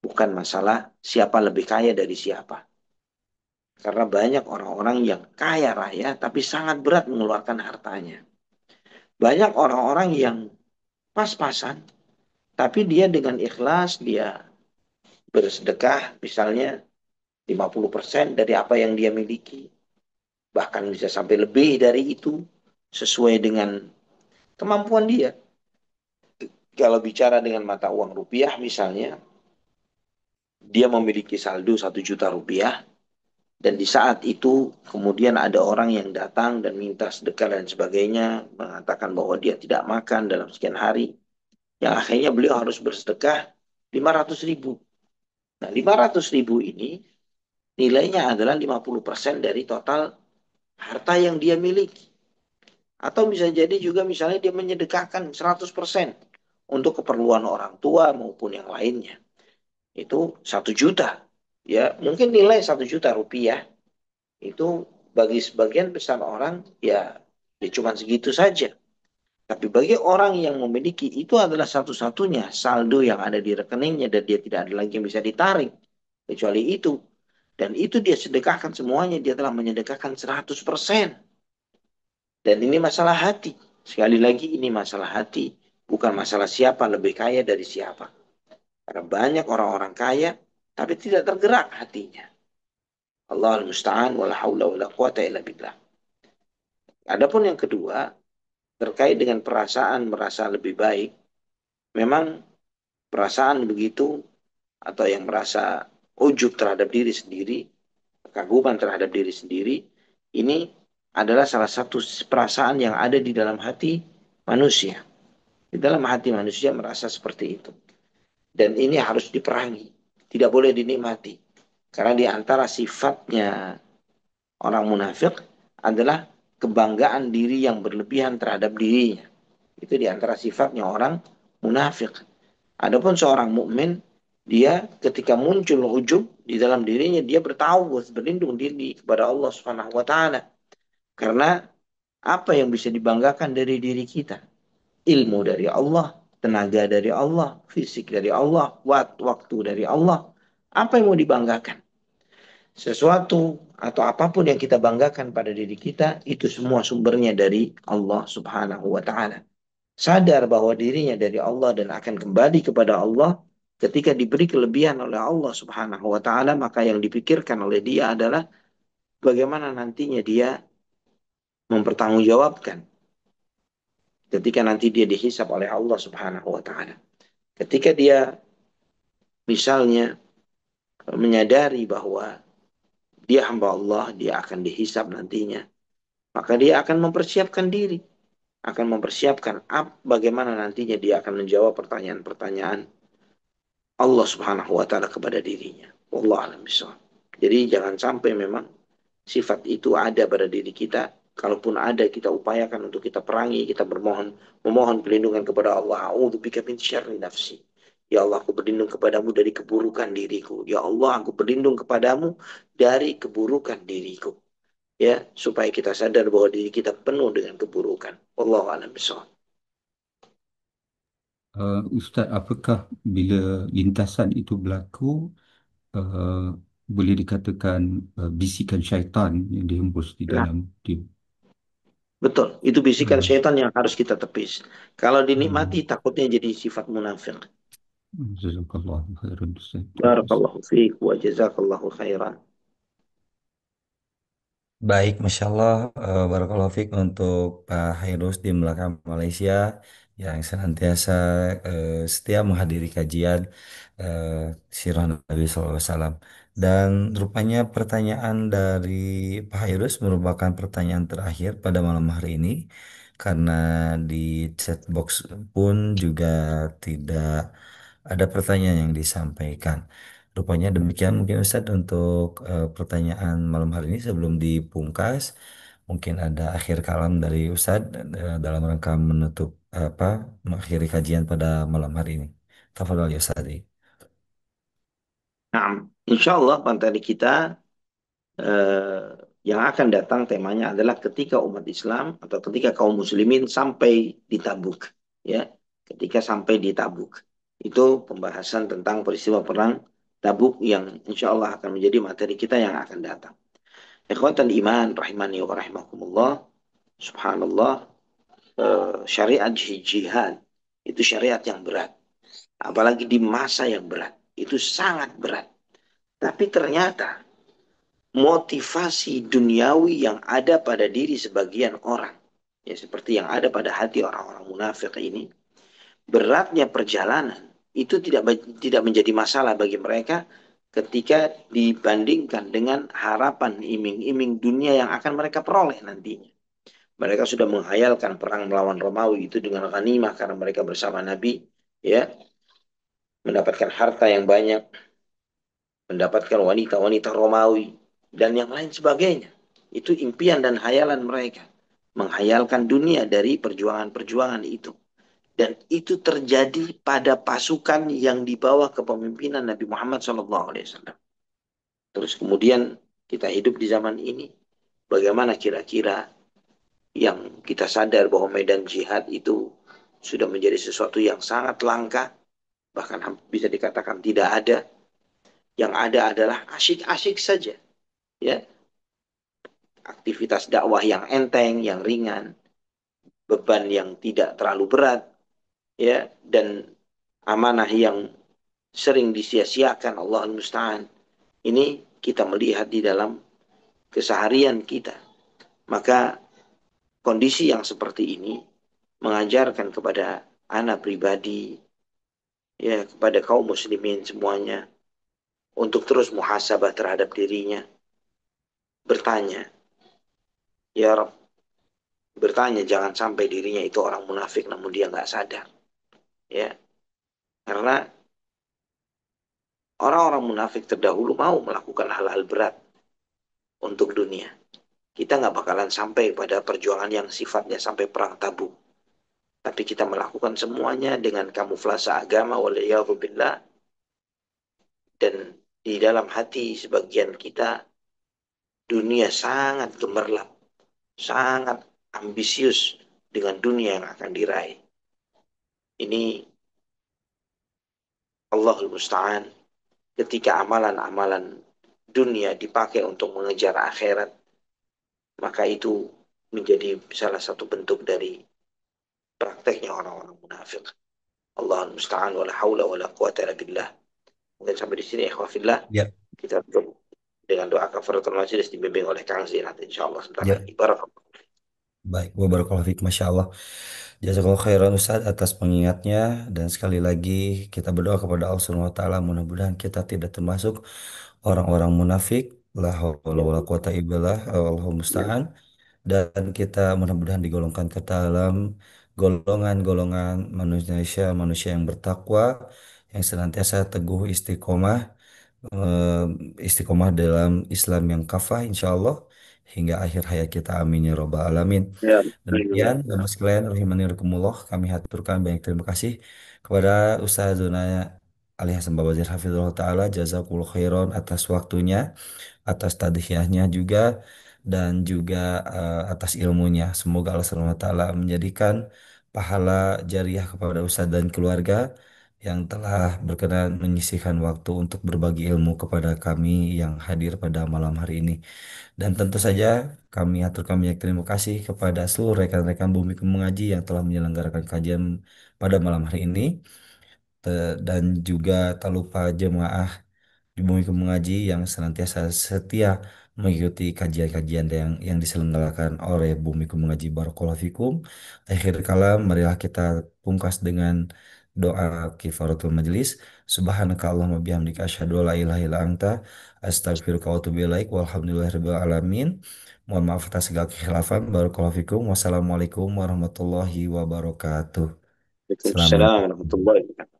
bukan masalah siapa lebih kaya dari siapa. Karena banyak orang-orang yang kaya raya tapi sangat berat mengeluarkan hartanya. Banyak orang-orang yang pas-pasan tapi dia dengan ikhlas dia bersedekah misalnya 50% dari apa yang dia miliki. Bahkan bisa sampai lebih dari itu sesuai dengan kemampuan dia. Kalau bicara dengan mata uang rupiah misalnya, dia memiliki saldo 1 juta rupiah, dan di saat itu kemudian ada orang yang datang dan minta sedekah dan sebagainya, mengatakan bahwa dia tidak makan dalam sekian hari, yang akhirnya beliau harus bersedekah 500 ribu. Nah, 500 ribu ini nilainya adalah 50% dari total harta yang dia miliki. Atau bisa jadi juga misalnya dia menyedekahkan 100% untuk keperluan orang tua maupun yang lainnya. Itu 1 juta. Ya, mungkin nilai 1 juta rupiah itu bagi sebagian besar orang ya cuma segitu saja. Tapi bagi orang yang memiliki itu adalah satu-satunya saldo yang ada di rekeningnya dan dia tidak ada lagi yang bisa ditarik kecuali itu. Dan itu dia sedekahkan semuanya, dia telah menyedekahkan 100%. Dan ini masalah hati. Sekali lagi ini masalah hati, bukan masalah siapa lebih kaya dari siapa. Karena banyak orang-orang kaya tapi tidak tergerak hatinya. Allahul musta'an wala haula wala quwata illa billah. Adapun yang kedua, terkait dengan perasaan merasa lebih baik, memang perasaan begitu atau yang merasa ujub terhadap diri sendiri, kekaguman terhadap diri sendiri, ini adalah salah satu perasaan yang ada di dalam hati manusia. Di dalam hati manusia merasa seperti itu. Dan ini harus diperangi. Tidak boleh dinikmati. Karena di antara sifatnya orang munafik adalah kebanggaan diri yang berlebihan terhadap dirinya. Itu di antara sifatnya orang munafik. Adapun seorang mukmin, dia ketika muncul ujub di dalam dirinya, dia bertawuz, berlindung diri kepada Allah Subhanahu wa taala. Karena apa yang bisa dibanggakan dari diri kita? Ilmu dari Allah, tenaga dari Allah, fisik dari Allah, waktu dari Allah. Apa yang mau dibanggakan? Sesuatu atau apapun yang kita banggakan pada diri kita, itu semua sumbernya dari Allah Subhanahu wa taala. Sadar bahwa dirinya dari Allah dan akan kembali kepada Allah, ketika diberi kelebihan oleh Allah Subhanahu wa taala, maka yang dipikirkan oleh dia adalah bagaimana nantinya dia mempertanggungjawabkan ketika nanti dia dihisap oleh Allah Subhanahu wa taala. Ketika dia misalnya menyadari bahwa dia hamba Allah, dia akan dihisap nantinya, maka dia akan mempersiapkan diri, akan mempersiapkan bagaimana nantinya dia akan menjawab pertanyaan-pertanyaan Allah Subhanahu wa taala kepada dirinya. Wallahu a'lam bishawab. Jadi jangan sampai memang sifat itu ada pada diri kita. Kalaupun ada, kita upayakan untuk kita perangi, kita memohon perlindungan kepada Allah. A'udzubika min syarri nafsi. Ya Allah, aku berlindung kepadamu dari keburukan diriku. Ya Allah, aku berlindung kepadamu dari keburukan diriku. Ya, supaya kita sadar bahwa diri kita penuh dengan keburukan. Wallahu a'lam bishawab. Ustaz, apakah bila lintasan itu berlaku, uh, boleh dikatakan bisikan syaitan yang dihembus di Nah, dalam dia? betul. Itu bisikan Uh, syaitan yang harus kita tepis. Kalau uh, dinikmati, takutnya jadi sifat munafik. Jazakallah khairan Ustaz. Terima kasih. Barakallahu fiik wa jazakallahu khairan. Baik, Masya Allah, Barakallahu Fik untuk Pak Hairus di Melaka, Malaysia yang senantiasa setia menghadiri kajian Sirah Nabi SAW. Dan rupanya pertanyaan dari Pak Hairus merupakan pertanyaan terakhir pada malam hari ini karena di chat box pun juga tidak ada pertanyaan yang disampaikan. Rupanya demikian mungkin Ustadz untuk pertanyaan malam hari ini sebelum dipungkas mungkin ada akhir kalam dari Ustadz dalam rangka menutup apa mengakhiri kajian pada malam hari ini. Tafadhol ya Ustadz. Nah, insya Allah materi kita eh, yang akan datang temanya adalah ketika umat Islam atau ketika kaum muslimin sampai di Tabuk, ya, ketika sampai di Tabuk. Itu pembahasan tentang peristiwa perang Tabuk yang insya Allah akan menjadi materi kita yang akan datang. Ikhwatan iman rahimani wa rahimakumullah. Subhanallah, syariat jihad itu syariat yang berat. Apalagi di masa yang berat. Itu sangat berat. Tapi ternyata motivasi duniawi yang ada pada diri sebagian orang, ya seperti yang ada pada hati orang-orang munafik ini, beratnya perjalanan itu tidak menjadi masalah bagi mereka ketika dibandingkan dengan harapan iming-iming dunia yang akan mereka peroleh nantinya. Mereka sudah menghayalkan perang melawan Romawi itu dengan ghanimah karena mereka bersama Nabi, ya, mendapatkan harta yang banyak, mendapatkan wanita-wanita Romawi, dan yang lain sebagainya. Itu impian dan hayalan mereka. Menghayalkan dunia dari perjuangan-perjuangan itu. Dan itu terjadi pada pasukan yang dibawa kepemimpinan Nabi Muhammad SAW. Terus kemudian kita hidup di zaman ini. Bagaimana kira-kira yang kita sadar bahwa medan jihad itu sudah menjadi sesuatu yang sangat langka. Bahkan bisa dikatakan tidak ada. Yang ada adalah asyik-asyik saja. Ya, aktivitas dakwah yang enteng, yang ringan, beban yang tidak terlalu berat, ya, dan amanah yang sering disia-siakan, Allah Musta'an. Ini kita melihat di dalam keseharian kita. Maka kondisi yang seperti ini mengajarkan kepada anak pribadi, ya, kepada kaum muslimin semuanya untuk terus muhasabah terhadap dirinya, bertanya, ya Rabb, bertanya jangan sampai dirinya itu orang munafik namun dia nggak sadar, ya, karena orang-orang munafik terdahulu mau melakukan hal-hal berat untuk dunia. Kita nggak bakalan sampai pada perjuangan yang sifatnya sampai perang Tabuk. Tapi kita melakukan semuanya dengan kamuflase agama, waliyahzubillah. Dan di dalam hati sebagian kita, dunia sangat gemerlap, sangat ambisius dengan dunia yang akan diraih. Ini Allahul Musta'an. Ketika amalan-amalan dunia dipakai untuk mengejar akhirat, maka itu menjadi salah satu bentuk dari prakteknya orang-orang munafik. Allah musta'an wala haula wala quwata illa billah. Mungkin sampai di sini ikhwafillah. Ya, Kita tutup dengan doa kafaratul majelis dibimbing oleh Kang Zinat insyaallah sebentar ya, lagi. Barakallahu. baik. Barakallahu Fik, Masya Allah. Jazakallahu khairan Ustaz atas pengingatnya dan sekali lagi kita berdoa kepada Allah Subhanahu wa taala mudah-mudahan kita tidak termasuk orang-orang munafik. La haula Ya, wala quwata illa billah. Allahumma ya, musta'an. Dan kita mudah-mudahan digolongkan ke dalam golongan-golongan manusia manusia yang bertakwa yang senantiasa teguh istiqomah eh, istiqomah dalam Islam yang kafah insya Allah hingga akhir hayat kita amin ya robbal alamin. ya, Demikian Bapak sekalian rahimani rahimakumullah kami haturkan banyak terima kasih kepada Ustazuna Ali Hasan Babazir Hafizullah Ta'ala jazakumullah khairan atas waktunya atas tadhiyahnya juga dan juga atas ilmunya. Semoga Allah Subhanahu wa taala menjadikan pahala jariah kepada Ustadz dan keluarga yang telah berkenan menyisihkan waktu untuk berbagi ilmu kepada kami yang hadir pada malam hari ini. Dan tentu saja kami aturkan banyak terima kasih kepada seluruh rekan-rekan Bumi Mengaji yang telah menyelenggarakan kajian pada malam hari ini. Dan juga tak lupa jemaah di Bumi Mengaji yang senantiasa setia mengikuti kajian-kajian yang diselenggarakan oleh Bumi Mengaji. Barakallahu fikum. Akhir kalam, marilah kita pungkas dengan doa kifaratul majlis. Subhanaka Allahumma bihamdika asyhadu an la ilaha illa anta astaghfiruka wa atubu ilaik. Walhamdulillahirabbil alamin. Mohon maaf atas segala kekhilafan. Barakallahu fikum. Wassalamualaikum warahmatullahi wabarakatuh. Selamat. Waalaikumsalam warahmatullahi wabarakatuh.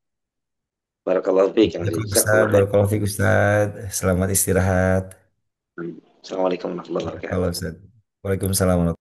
Barakallahu fiik ya akhi. Waalaikumsalam Ustaz. Jazakallah khair. Barakallahu fikum Ustaz. Selamat istirahat. Assalamualaikum warahmatullahi Kalau wabarakatuh. Ustaz. Waalaikumsalam.